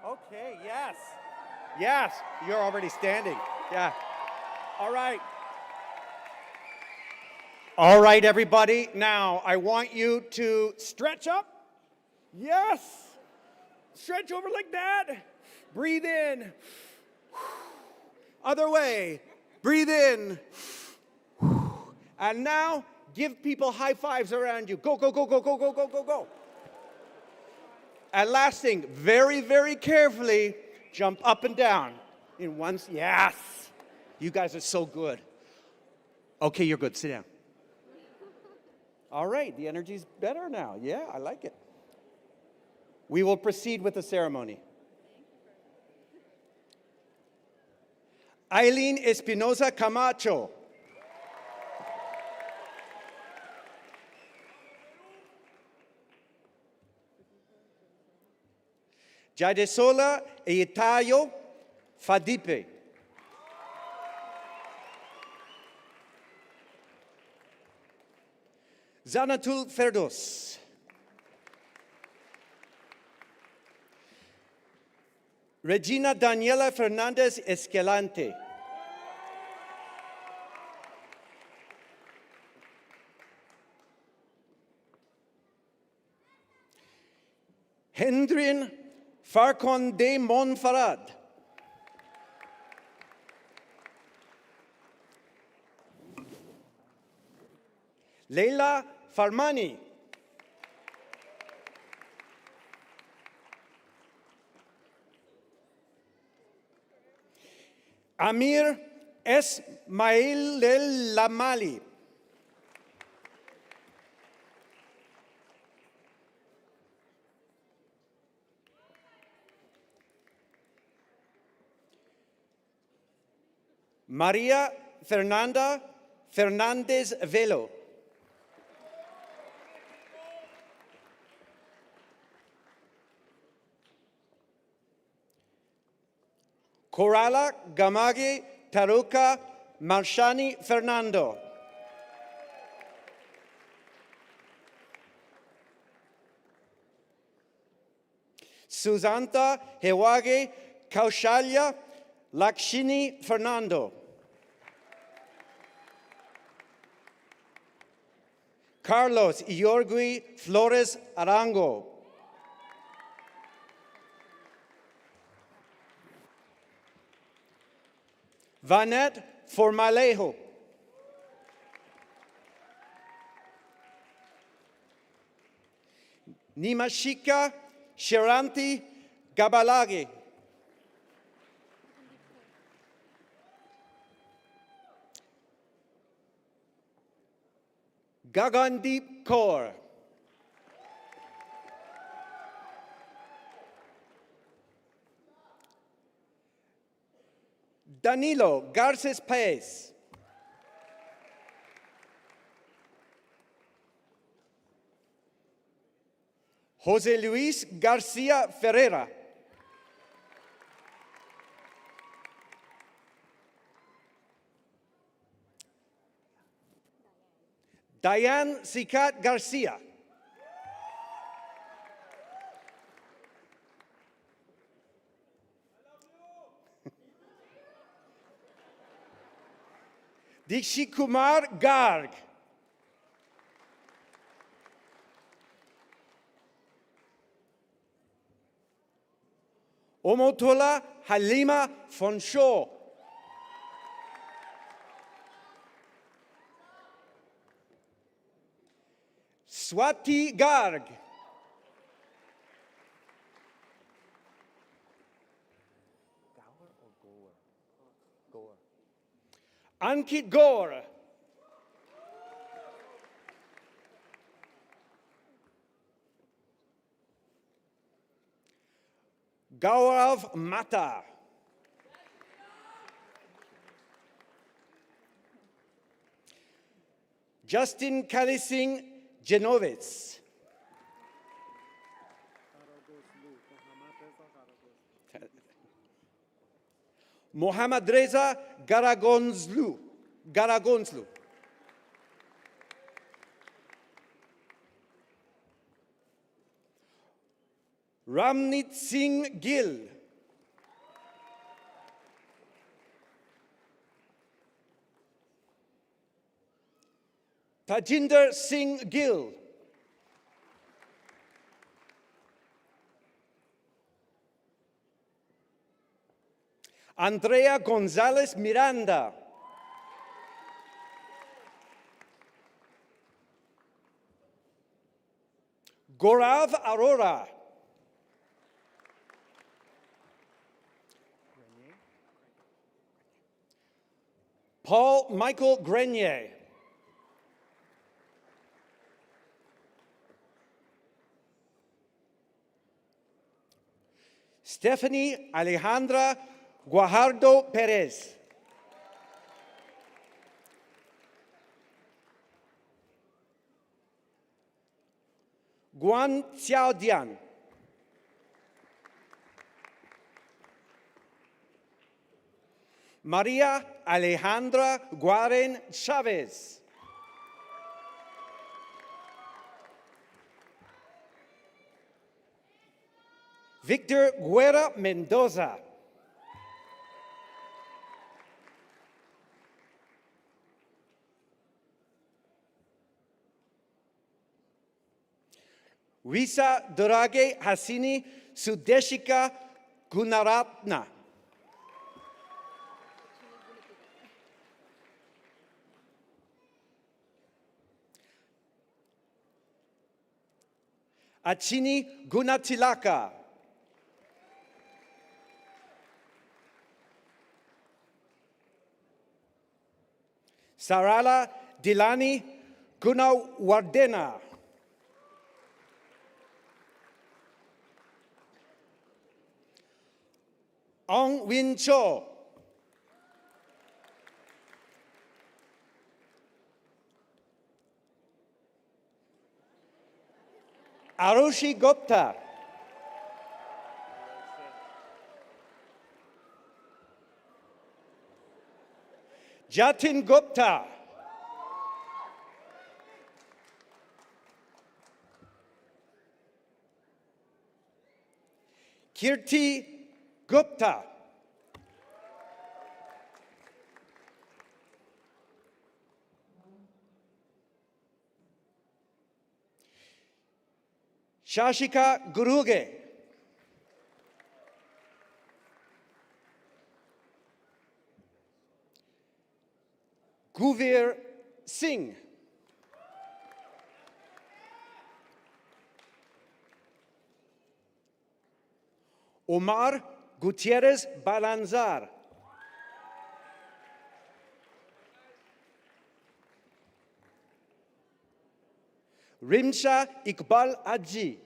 D: Okay, yes. Yes, you're already standing. Yeah. All right. All right, everybody. Now, I want you to stretch up. Yes. Stretch over like that. Breathe in. Other way. Breathe in. And now, Give people high fives around you. Go, go, go, go, go, go, go, go, go. And last thing, very, very carefully, jump up and down in one. Yes. You guys are so good. Okay, you're good. Sit down. All right, the energy's better now. Yeah, I like it. We will proceed with the ceremony. Eileen Espinosa Camacho. Jadesola Eitayo Fadipe. Zanatul Ferdos. Regina Daniela Fernandez Escalante. Hendrin Farcon de Monfarad. Leila Farmani. Amir Esmail El Lamali. Maria Fernanda Fernandez Velo. Corala Gamagi Taruka Marshani Fernando. Susanta Hewage Kaushalya Lakshini Fernando. Carlos Iorgui Flores Arango. Vanette Formalejo. Nimashika Shiranti Gabalagi. Gagandeep Kaur. Danilo Garces Paez. Jose Luis Garcia Ferreira. Diane Sicat Garcia. Dikshit Kumar Garg. Omotola Halima Fonshaw. Swati Garg. Ankit Gaur. Gaurav Mata. Justin Kalising Genovitz. Mohammad Reza Garagonzlu. Ramnit Singh Gill. Tajinder Singh Gill. Andrea Gonzalez Miranda. Gorav Arora. Paul Michael Grenier. Stephanie Alejandra Guajardo Perez. Guan Xiaodian. Maria Alejandra Guaren Chavez. Victor Guerra Mendoza. Risa Durage Hasini Sudeshika Gunaratna. Achini Gunatilaka. Sarala Dilani Gunawardena. Ong Win Cho. Arushi Gupta. Jatin Gupta. Kirti Gupta. Shashika Guruge. Guvir Singh. Omar Gutierrez Balanzar. Rimsha Iqbal Aji.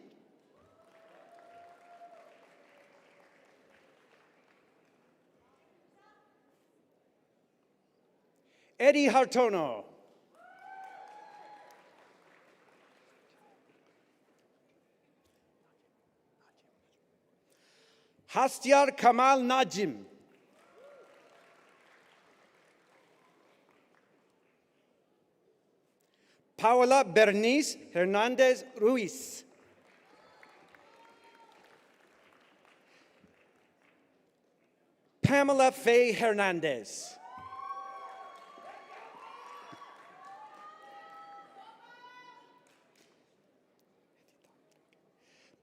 D: Eddie Hartono. Hastiar Kamal Najim. Paola Bernice Hernandez Ruiz. Pamela Faye Hernandez.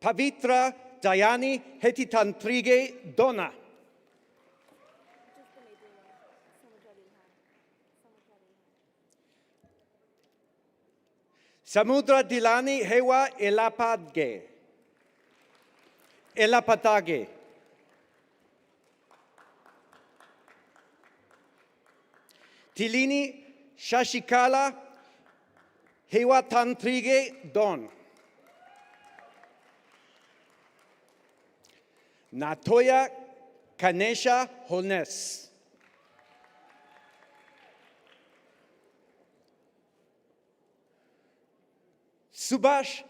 D: Pavitra Dayani Hetitantrige Dona. Samudra Dilani Hewa Elapatage. Tilini Shashikala Hewa Tantrige Don. Natoya Kanesha Holness. Subhash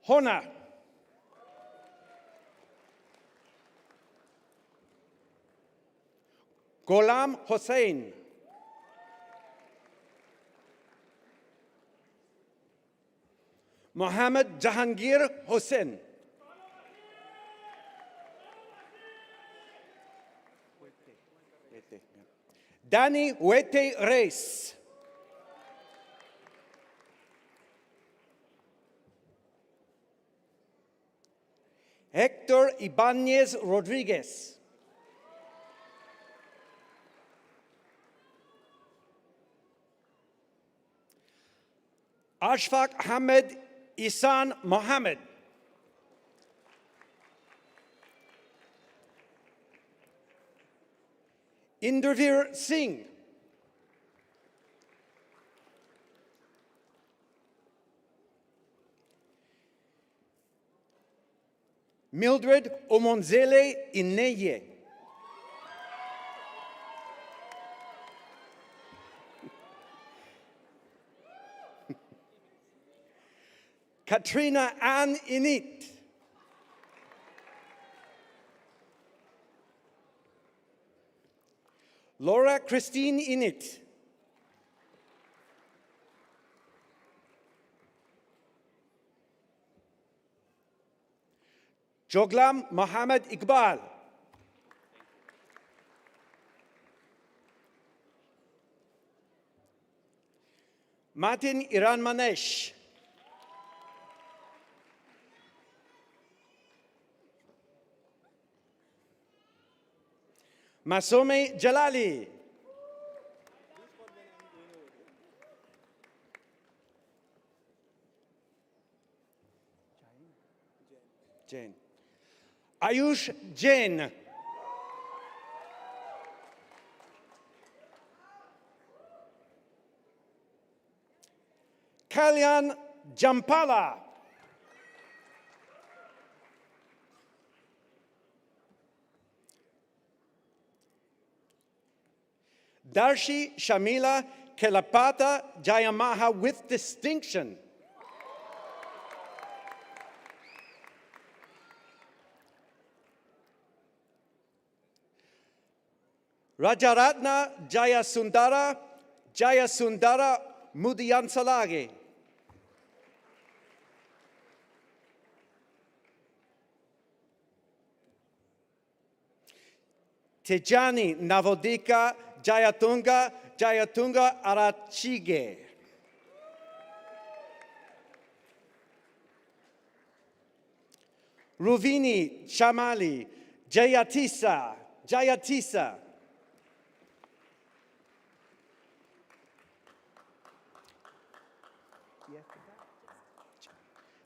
D: Hona. Gholam Hossain. Mohammed Jahangir Hossain. Danny Wete Reis. Hector Ibanez Rodriguez. Ashfaq Ahmed Isan Mohammed. Inderveer Singh. Mildred Omonzele Ineye. Katrina Ann Init. Laura Christine Init. Joglam Mohammed Iqbal. Martin Iran Manesh. Masome Jalali. Jain. Ayush Jain. Kalyan Jampala. Darshi Shamila Kelapata Jayamaha with distinction. Rajaratna Jayasundara Mudiyansalage. Tejani Navodika Jayatunga Arachige. Ruvini Chamali Jayatisa.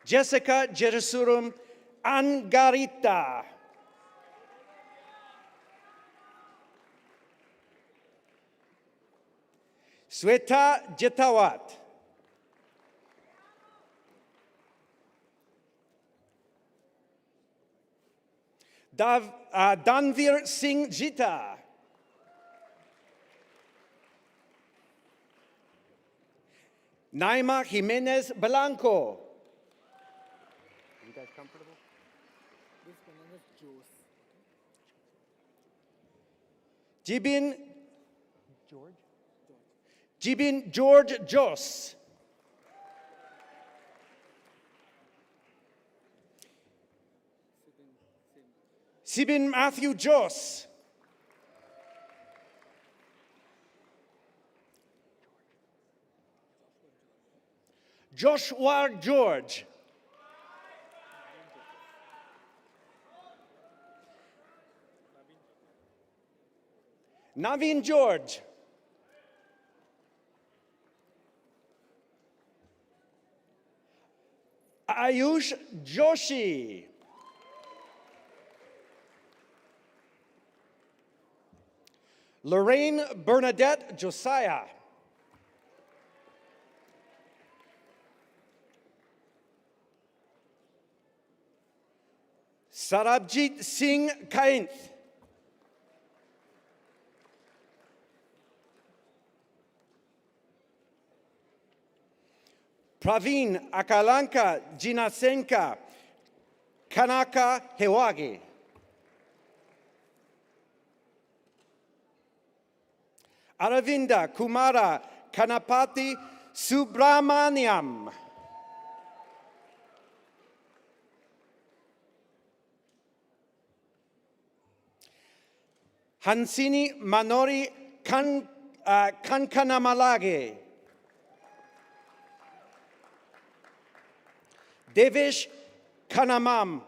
D: Jessica Jerusurum Angarita. Sweta Jetawat. Danvir Singh Jita. Naima Jimenez Blanco. Are you guys comfortable? This banana juice. Jibin George Jos. Sibin Matthew Jos. Joshua George. Naveen George. Ayush Joshi. Lorraine Bernadette Josiah. Sarabjit Singh Kainth. Praveen Akalanka Jinasenka Kanaka Hewagi. Aravinda Kumara Kanapati Subramaniam. Hansini Manori Kankanamalage. Devesh Kanama.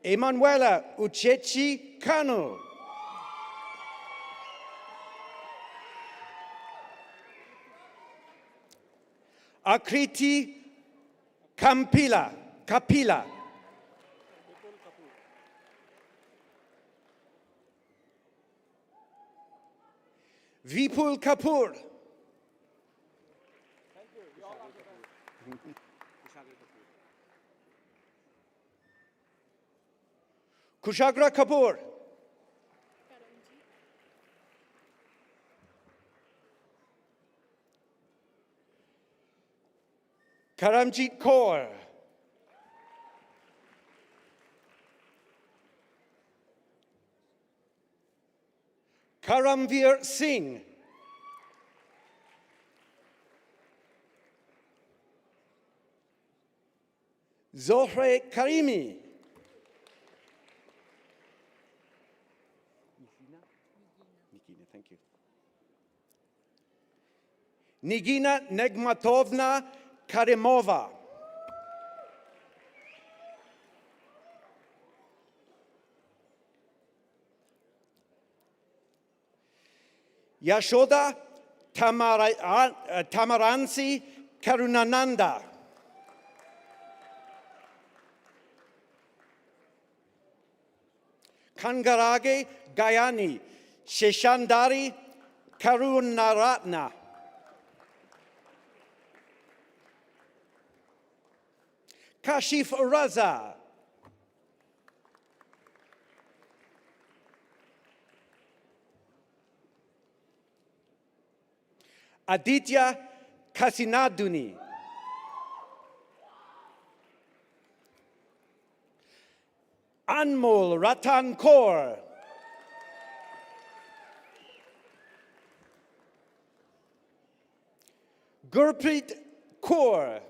D: Emanuela Uchechi Kanu. Akriti Kapila. Vipul Kapoor. Kushagra Kapoor. Karamjit Kaur. Karamveer Singh. Zohre Karimi. Nigina, thank you. Nigina Negmatovna Karimova. Yashoda Tamaransi Karunananda. Kangarage Gayani Sheshandari Karunaratna. Kashif Raza. Aditya Kasinaduni. Anmol Ratan Kaur. Gurpreet Kaur.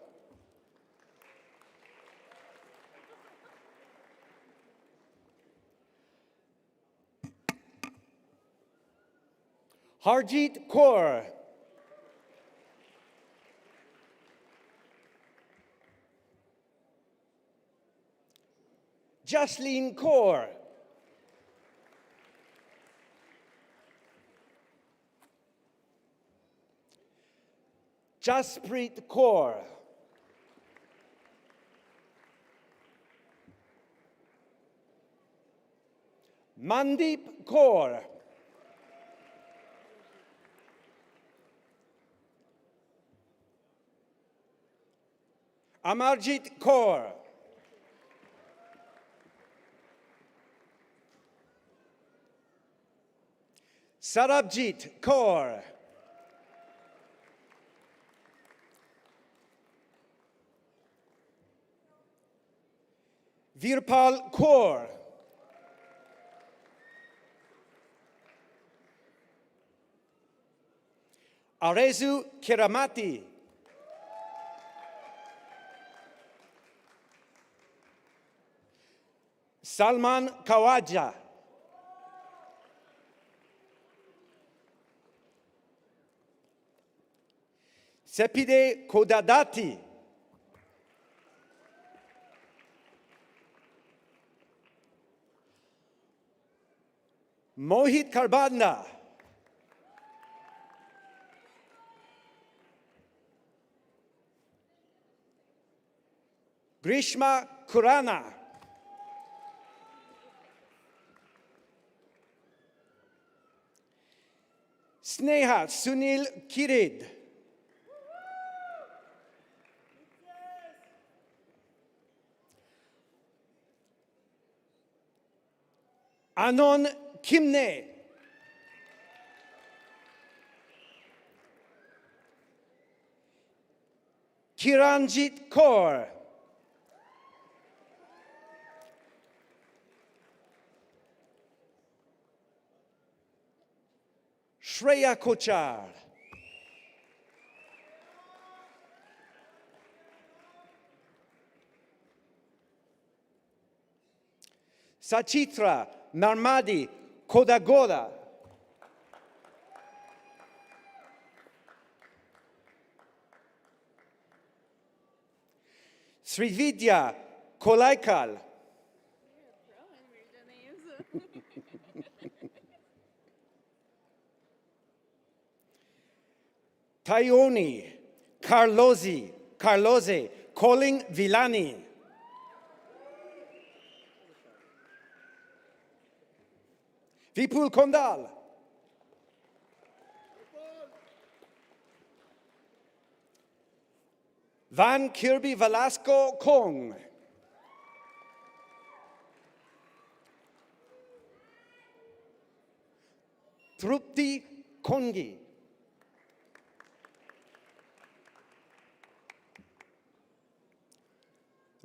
D: Harjeet Kaur. Jasleen Kaur. Jaspreet Kaur. Mandeep Kaur. Amarjit Kaur. Sarabjit Kaur. Virpal Kaur. Arezu Kiramati. Salman Kawaja. Sepide Kodadati. Mohit Karbanda. Grishma Kurana. Sneha Sunil Kirid. Anon Kimne. Kiranjit Kaur. Shreya Kochar. Sachitra Narmadi Kodagoda. Srividya Kolaikal. Tayoni Carlose Colin Villani. Vipul Kondal. Van Kirby Velasco Kong. Trupti Kongi.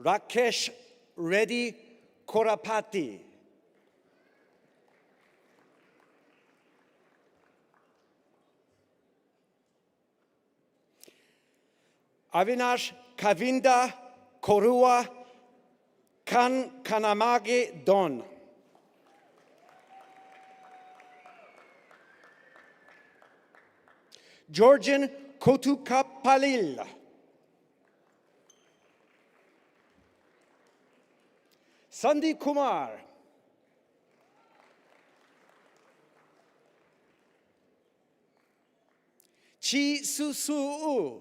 D: Rakesh Reddy Korapati. Avinash Kavinda Korua Kanamage Don. Georgian Kotukapalil. Sandeep Kumar. Chi Susu.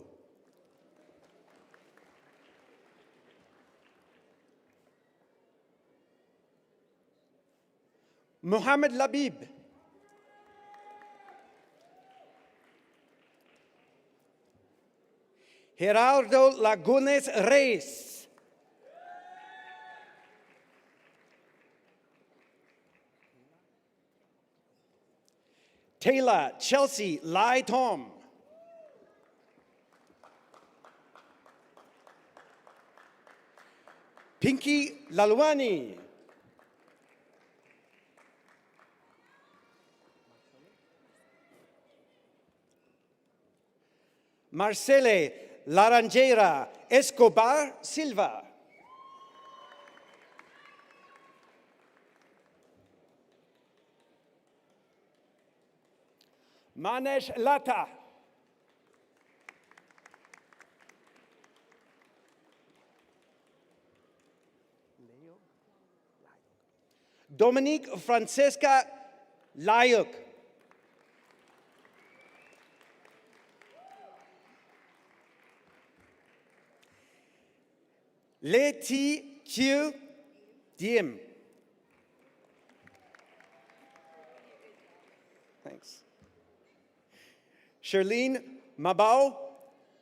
D: Muhammad Labib. Gerardo Lagunes Reyes. Taylor Chelsea Lai Tom. Pinky Lalwani. Marcele Laranjeira Escobar Silva. Manesh Lata. Dominique Francesca Layuk. Leti Q Diem. Thanks. Charlene Mabau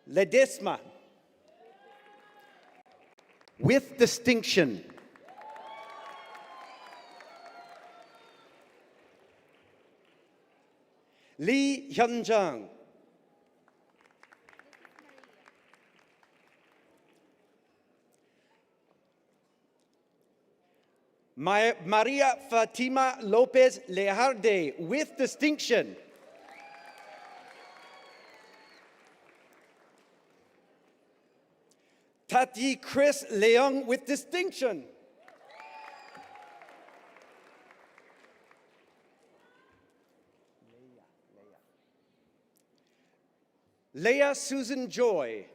D: Ledesma. With distinction. Lee Hyunjung. Maria Fatima Lopez Lejarde, with distinction. Tati Chris Leung, with distinction. Leah Susan Joy.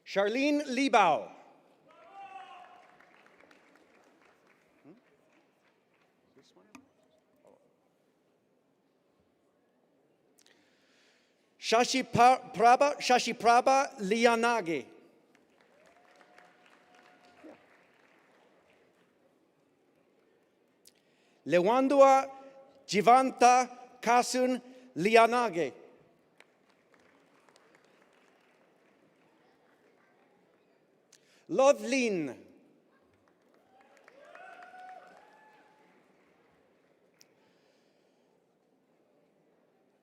D: Charlene Liebau. Shashi Prabha Lianagi. Lewandua Jivanta Kasun Lianage. Lovelin.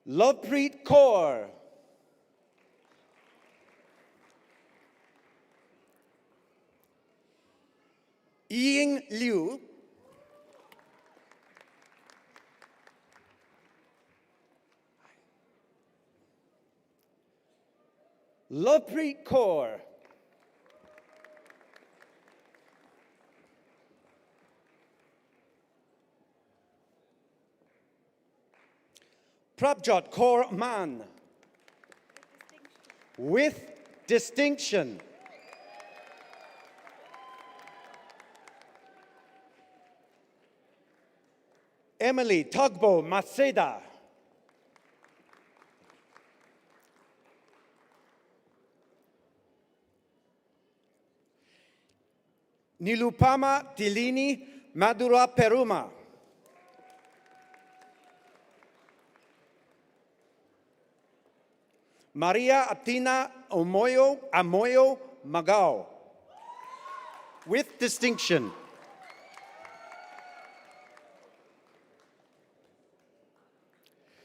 D: Lovepreet Kaur. Ying Liu. Lovepreet Kaur. Prabjot Kaur Man. With distinction. Emily Tugbo Maceda. Nilupama Tilini Madura Peruma. Maria Atina Amoyo Magao. With distinction.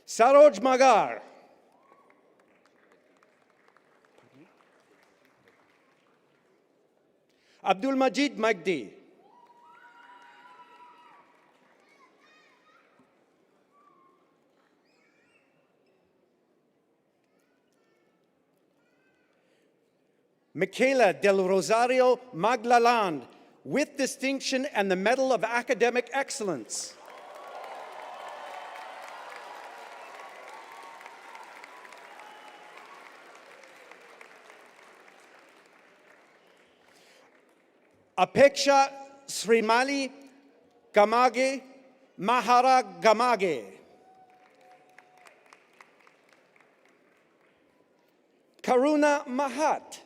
D: Saroj Magar. Abdul Majid Magdi. Michaela del Rosario Maglaland, with distinction and the Medal of Academic Excellence. Apeksha Srimali Gamage Mahara Gamage. Karuna Mahat.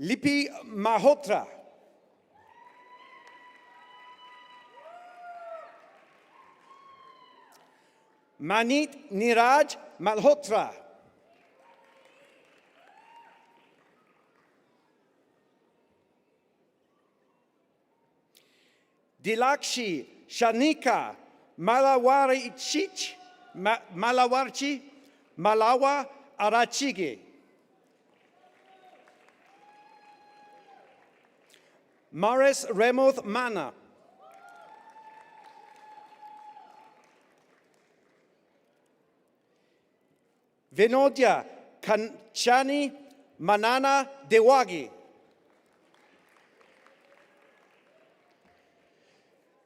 D: Lipi Mahotra. Manit Niraj Malhotra. Dilakshi Shanika Malawarchi Malawa Arachige. Maris Remoth Mana. Vinodya Kanchani Manana Dewagi.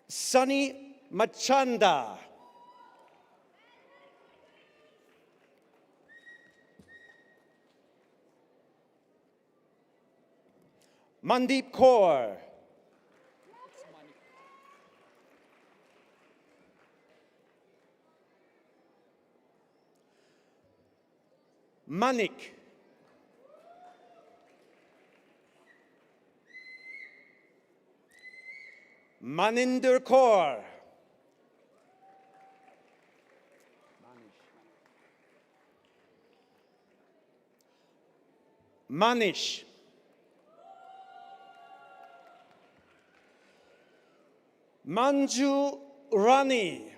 D: Sunny Machanda. Mandeep Kaur. Manik. Maninder Kaur. Manish. Manju Rani.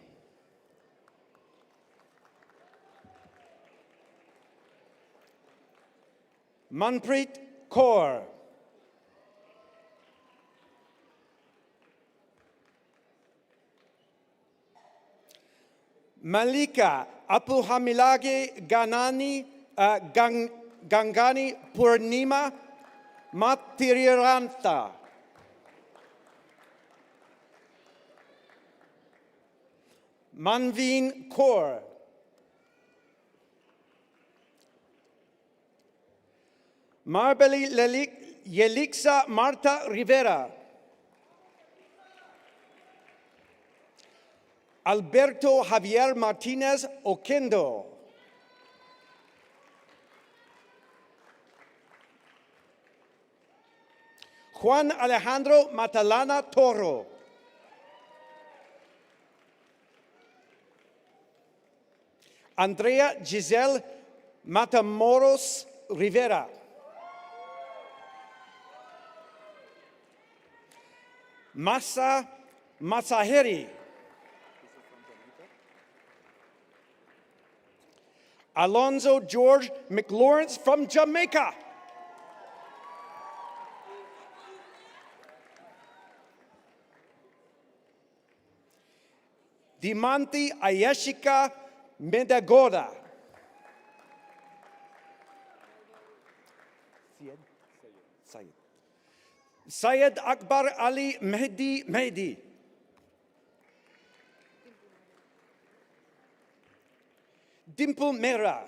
D: Manpreet Kaur. Malika Apuhamilage Gangani Purnima Matiriranta. Manveen Kaur. Marbeli Yelixa Marta Rivera. Alberto Javier Martinez Oquendo. Juan Alejandro Matalana Toro. Andrea Giselle Matamoros Rivera. Masa Masaheri. Alonzo George McLawrence from Jamaica. Dimanti Ayeshika Medagoda. Syed Akbar Ali Mehdi. Dimple Mehra.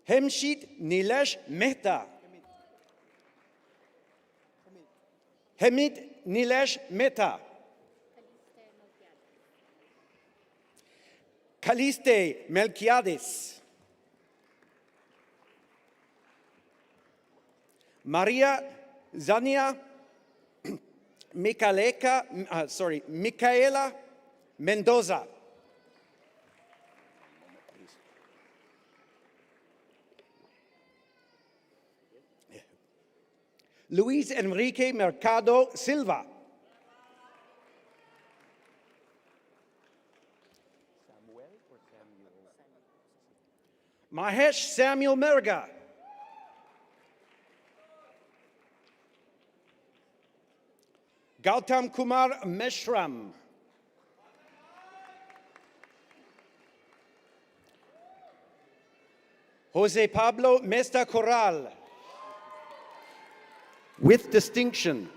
D: Hemshit Nilesh Mehta. Hamid Nilesh Mehta. Caliste Melquiades. Maria Zania Micaela Mendoza. Luis Enrique Mercado Silva. Mahesh Samuel Merga. Gautam Kumar Meshram. Jose Pablo Mesta Corral. With distinction.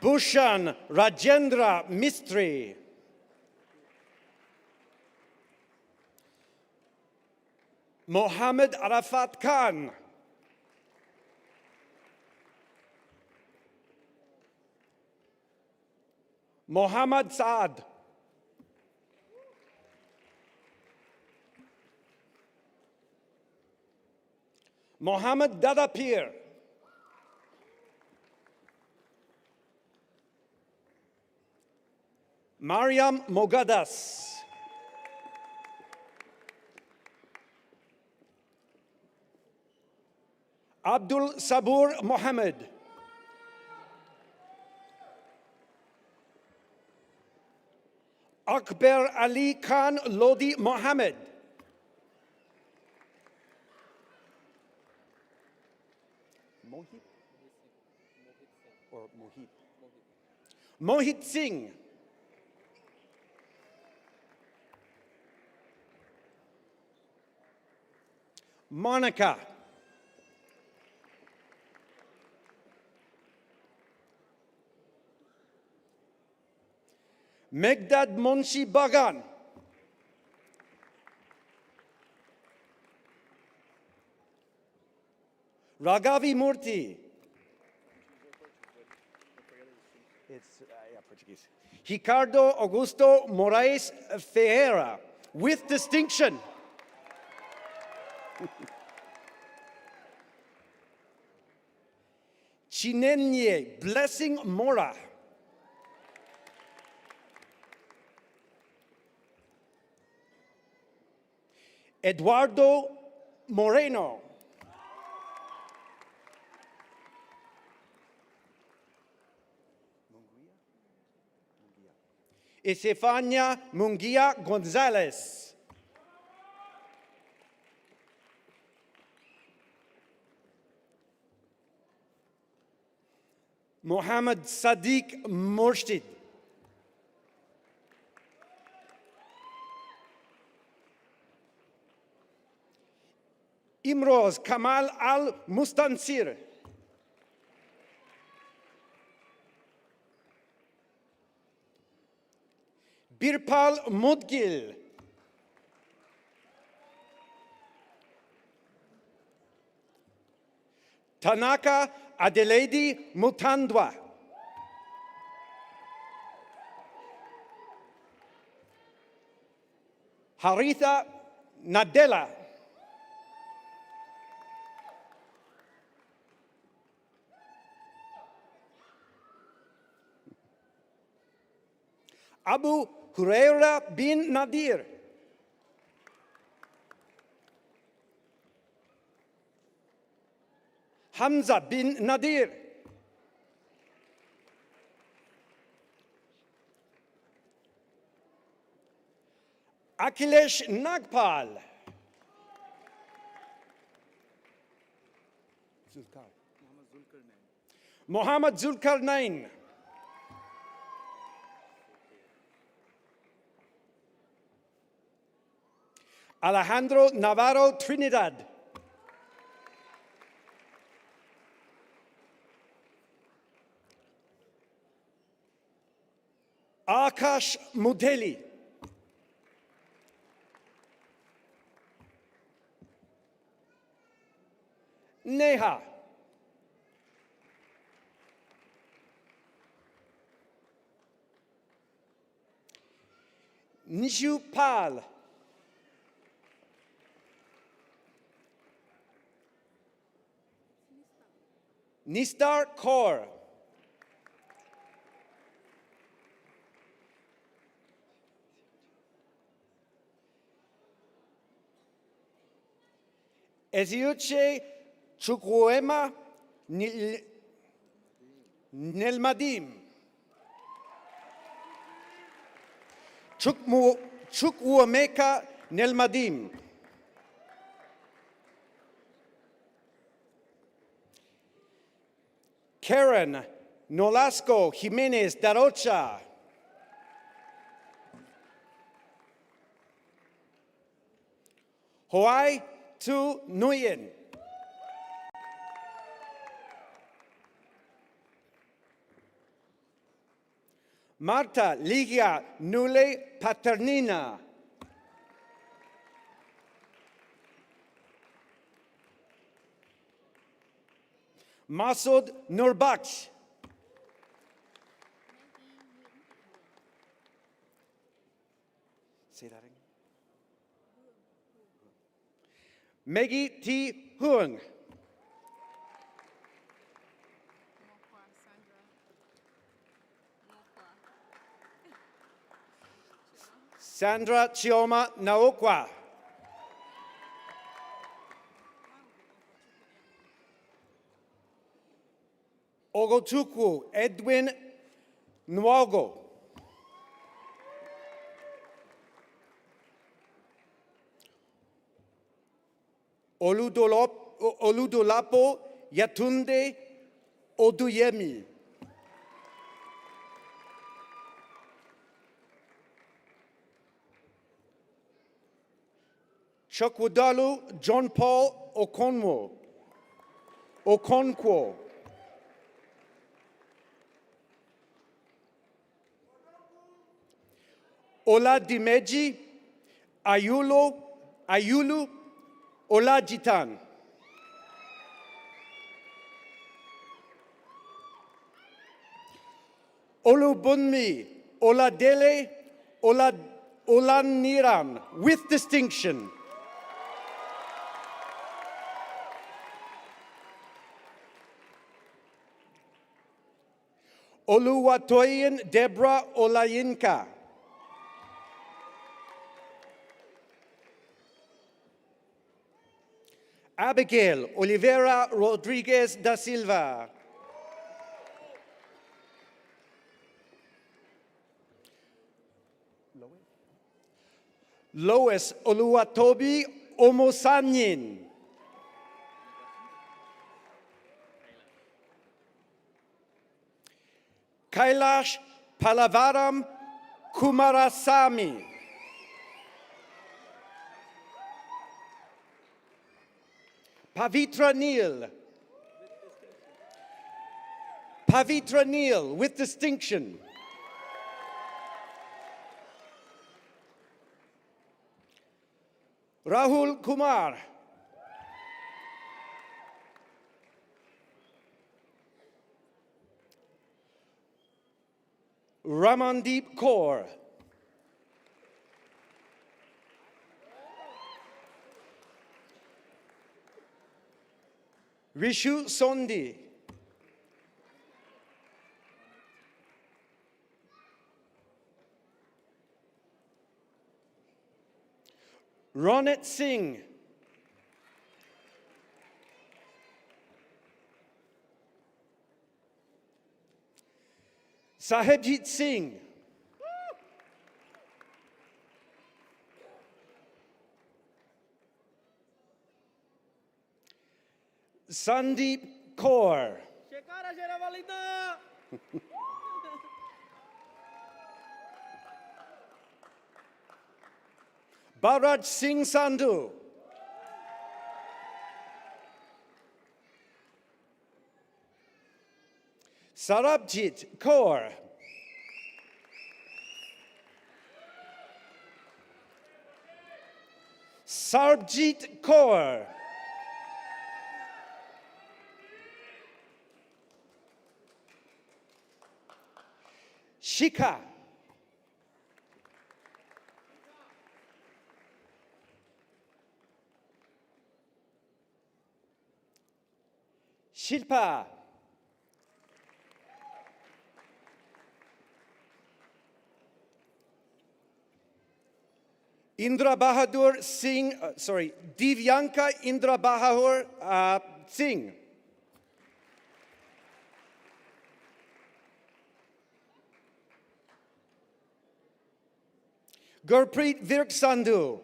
D: Bhushan Rajendra Mistry. Mohammed Arafat Khan. Mohammad Saad. Mohammed Dadapir. Mariam Mogadas. Abdul Sabur Mohammed. Akbar Ali Khan Lodi Mohammed. Mohit? Or Mohit? Mohit Singh. Monica. Megdad Monshi Bagan. Ragavi Murthy. It's Portuguese. Ricardo Augusto Moraes Ferreira, with distinction. Chinenye Blessing Mora. Eduardo Moreno. Estefania Munguia Gonzalez. Mohammed Sadiq Murshid. Imroz Kamal Al Mustansir. Birpal Mudgil. Tanaka Adelaide Mutandwa. Haritha Nadella. Abu Huraira bin Nadir. Hamza bin Nadir. Akhilesh Nagpal. Mohammed Zulkarnain. Alejandro Navarro Trinidad. Akash Mudeli. Neha. Nishupal. Nistar Kaur. Eziuche Chukwuema Nelmadim. Chukwuemeka Nelmadim. Karen Nolasco Jimenez Darocha. Hoai Tu Nguyen. Marta Ligia Nule Paternina. Masoud Nurbaksh. Say that again. Maggie T. Huang. Sandra Chioma Naokwa. Ogochukwu Edwin Nwago. Oludolapo Yatunde Oduyemi. Chukwudalu John Paul Okonkwo. Oladimeji Ayulu Olajitan. Olubunmi Oladele Olaniran with distinction. Oluwatoyin Deborah Olayinka. Abigail Oliveira Rodriguez da Silva. Lois Oluwatobi Omosanyin. Kailash Palavaram Kumarasamy. Pavitra Neil with distinction. Rahul Kumar. Ramandeep Kaur. Rishu Sondi. Ronit Singh. Sahebjit Singh. Sandeep Kaur. Bharaj Singh Sandhu. Sarabjit Kaur. Sarbjit Kaur. Shika. Shilpa. Indra Bahadur Singh, Divyanka Indra Bahadur Singh. Gurpreet Virk Sandhu.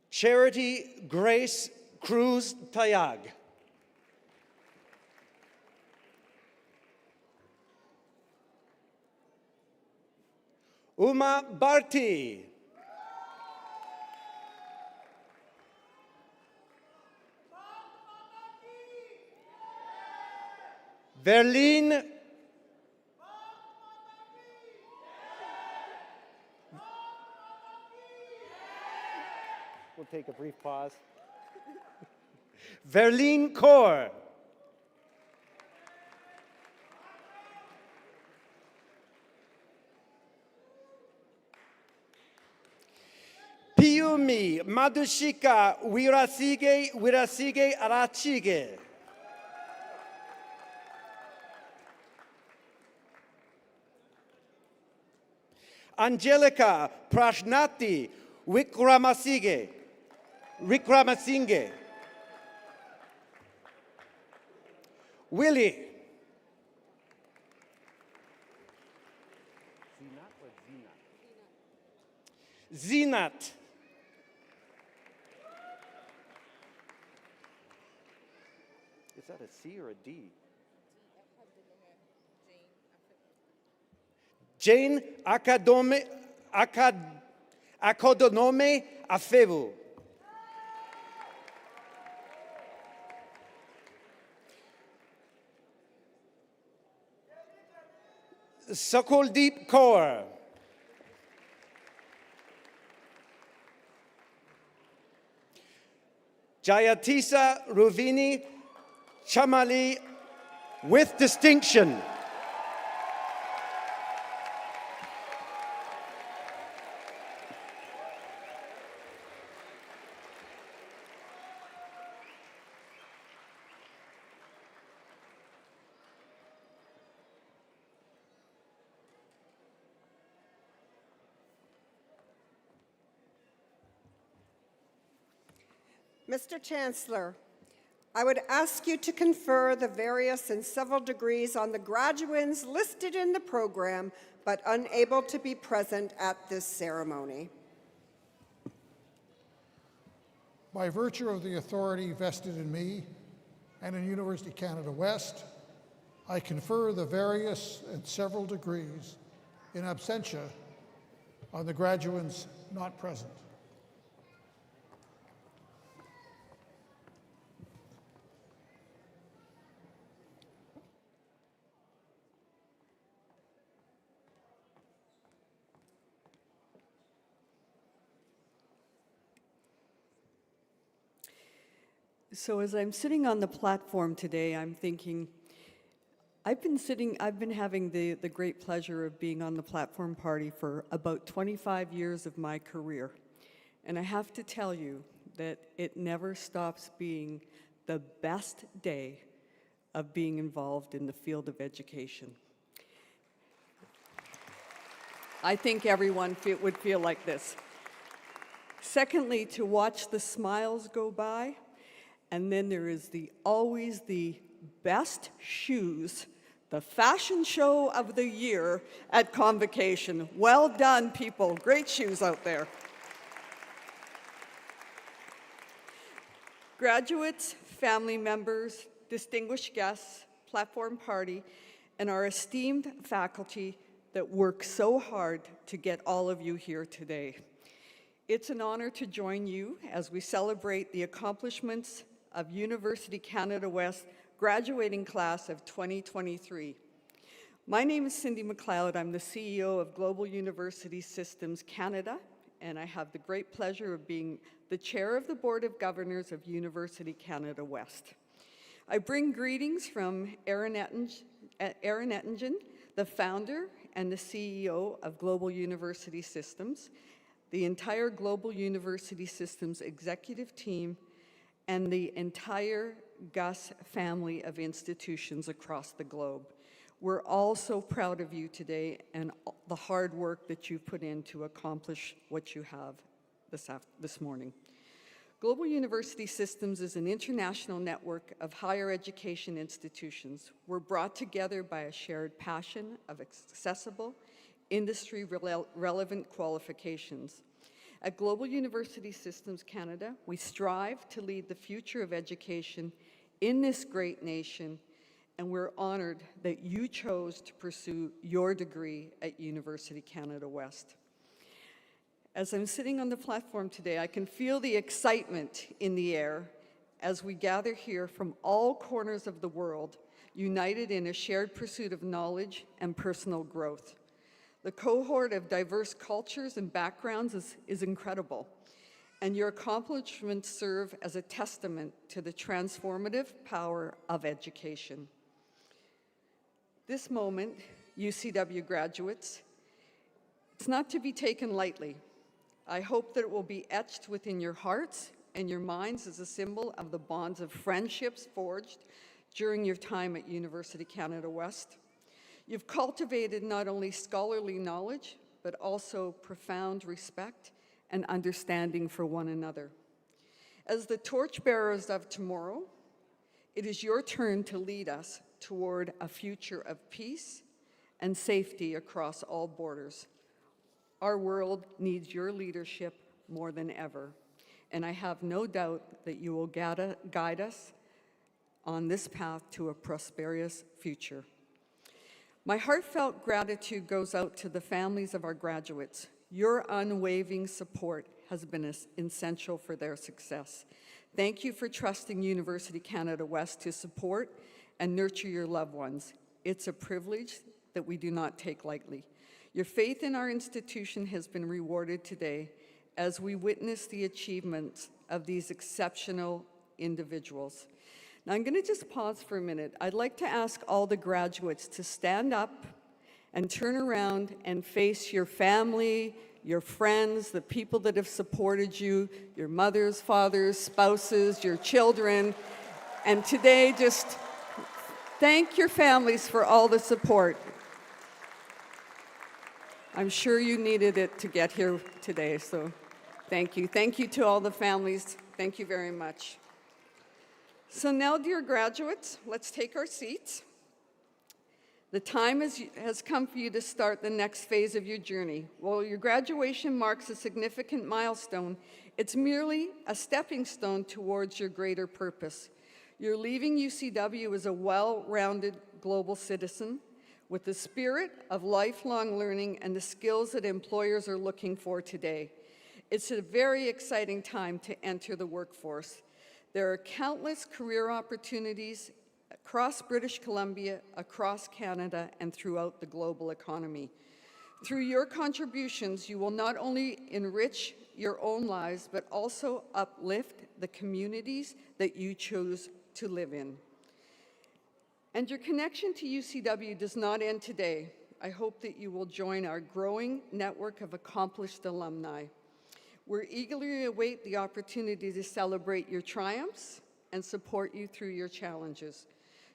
D: Charity Grace Cruz Tayag. Uma Bharti. Verlene. We'll take a brief pause. Verlene Kaur. Piyumi Madhushika Wirasige Arachige. Angelica Prashnati Wikramasinghe. Willie. Zinat. Is that a C or a D? Jane Akodonome Afevu. Sakoldeep Kaur. Jayatisa Ruvini Chamali with distinction.
F: Mr. Chancellor, I would ask you to confer the various and several degrees on the graduands listed in the program but unable to be present at this ceremony.
H: By virtue of the authority vested in me and in University Canada West, I confer the various and several degrees in absentia on the graduands not present.
I: So as I'm sitting on the platform today, I'm thinking, I've been having the great pleasure of being on the platform party for about 25 years of my career. And I have to tell you that it never stops being the best day of being involved in the field of education. I think everyone would feel like this. Secondly, to watch the smiles go by. And then there is always the best shoes, the fashion show of the year at Convocation. Well done, people. Great shoes out there. Graduates, family members, distinguished guests, platform party, and our esteemed faculty that work so hard to get all of you here today. It's an honor to join you as we celebrate the accomplishments of University Canada West graduating class of 2023. My name is Cindy McLeod. I'm the CEO of Global University Systems Canada, and I have the great pleasure of being the chair of the Board of Governors of University Canada West. I bring greetings from Aaron Ettingen, the founder and the CEO of Global University Systems, the entire Global University Systems executive team, and the entire Gus family of institutions across the globe. We're all so proud of you today and the hard work that you've put in to accomplish what you have this morning. Global University Systems is an international network of higher education institutions. We're brought together by a shared passion of accessible, industry-relevant qualifications. At Global University Systems Canada, we strive to lead the future of education in this great nation, and we're honored that you chose to pursue your degree at University Canada West. As I'm sitting on the platform today, I can feel the excitement in the air as we gather here from all corners of the world, united in a shared pursuit of knowledge and personal growth. The cohort of diverse cultures and backgrounds is incredible, and your accomplishments serve as a testament to the transformative power of education. This moment, UCW graduates, it's not to be taken lightly. I hope that it will be etched within your hearts and your minds as a symbol of the bonds of friendships forged during your time at University Canada West. You've cultivated not only scholarly knowledge, but also profound respect and understanding for one another. As the torchbearers of tomorrow, it is your turn to lead us toward a future of peace and safety across all borders. Our world needs your leadership more than ever, and I have no doubt that you will guide us on this path to a prosperous future. My heartfelt gratitude goes out to the families of our graduates. Your unwavering support has been essential for their success. Thank you for trusting University Canada West to support and nurture your loved ones. It's a privilege that we do not take lightly. Your faith in our institution has been rewarded today as we witness the achievements of these exceptional individuals. Now I'm going to just pause for a minute. I'd like to ask all the graduates to stand up and turn around and face your family, your friends, the people that have supported you, your mothers, fathers, spouses, your children, and today just thank your families for all the support. I'm sure you needed it to get here today, so thank you. Thank you to all the families. Thank you very much. So now, dear graduates, let's take our seats. The time has come for you to start the next phase of your journey. While your graduation marks a significant milestone, it's merely a stepping stone towards your greater purpose. You're leaving UCW as a well-rounded global citizen with the spirit of lifelong learning and the skills that employers are looking for today. It's a very exciting time to enter the workforce. There are countless career opportunities across British Columbia, across Canada, and throughout the global economy. Through your contributions, you will not only enrich your own lives, but also uplift the communities that you choose to live in. And your connection to UCW does not end today. I hope that you will join our growing network of accomplished alumni. We eagerly await the opportunity to celebrate your triumphs and support you through your challenges.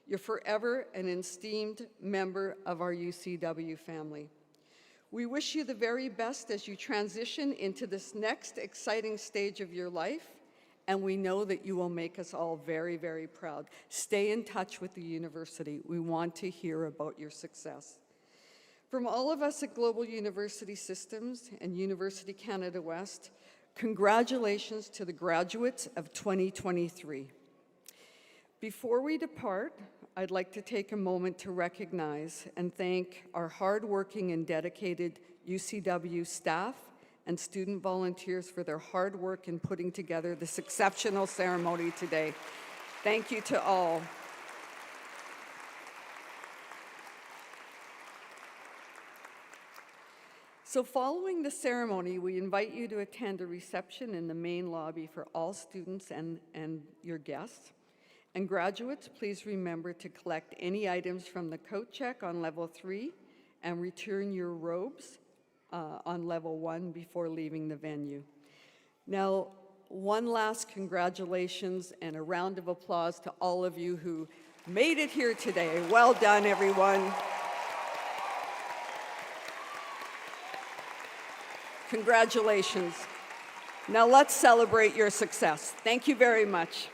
I: You're forever an esteemed member of our UCW family. We wish you the very best as you transition into this next exciting stage of your life, and we know that you will make us all very, very proud. Stay in touch with the university. We want to hear about your success. From all of us at Global University Systems and University Canada West, congratulations to the graduates of 2023. Before we depart, I'd like to take a moment to recognize and thank our hardworking and dedicated UCW staff and student volunteers for their hard work in putting together this exceptional ceremony today. Thank you to all. So following the ceremony, we invite you to attend a reception in the main lobby for all students and your guests. And graduates, please remember to collect any items from the coat check on level 3 and return your robes on level 1 before leaving the venue. Now, one last congratulations and a round of applause to all of you who made it here today. Well done, everyone. Congratulations. Now let's celebrate your success. Thank you very much.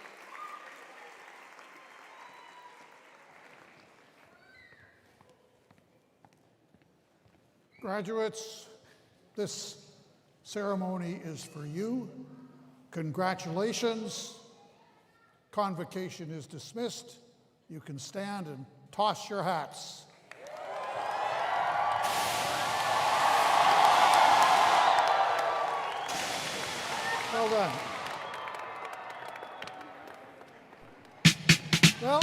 H: Graduates, this ceremony is for you. Congratulations. Convocation is dismissed. You can stand and toss your hats. Well done. Well,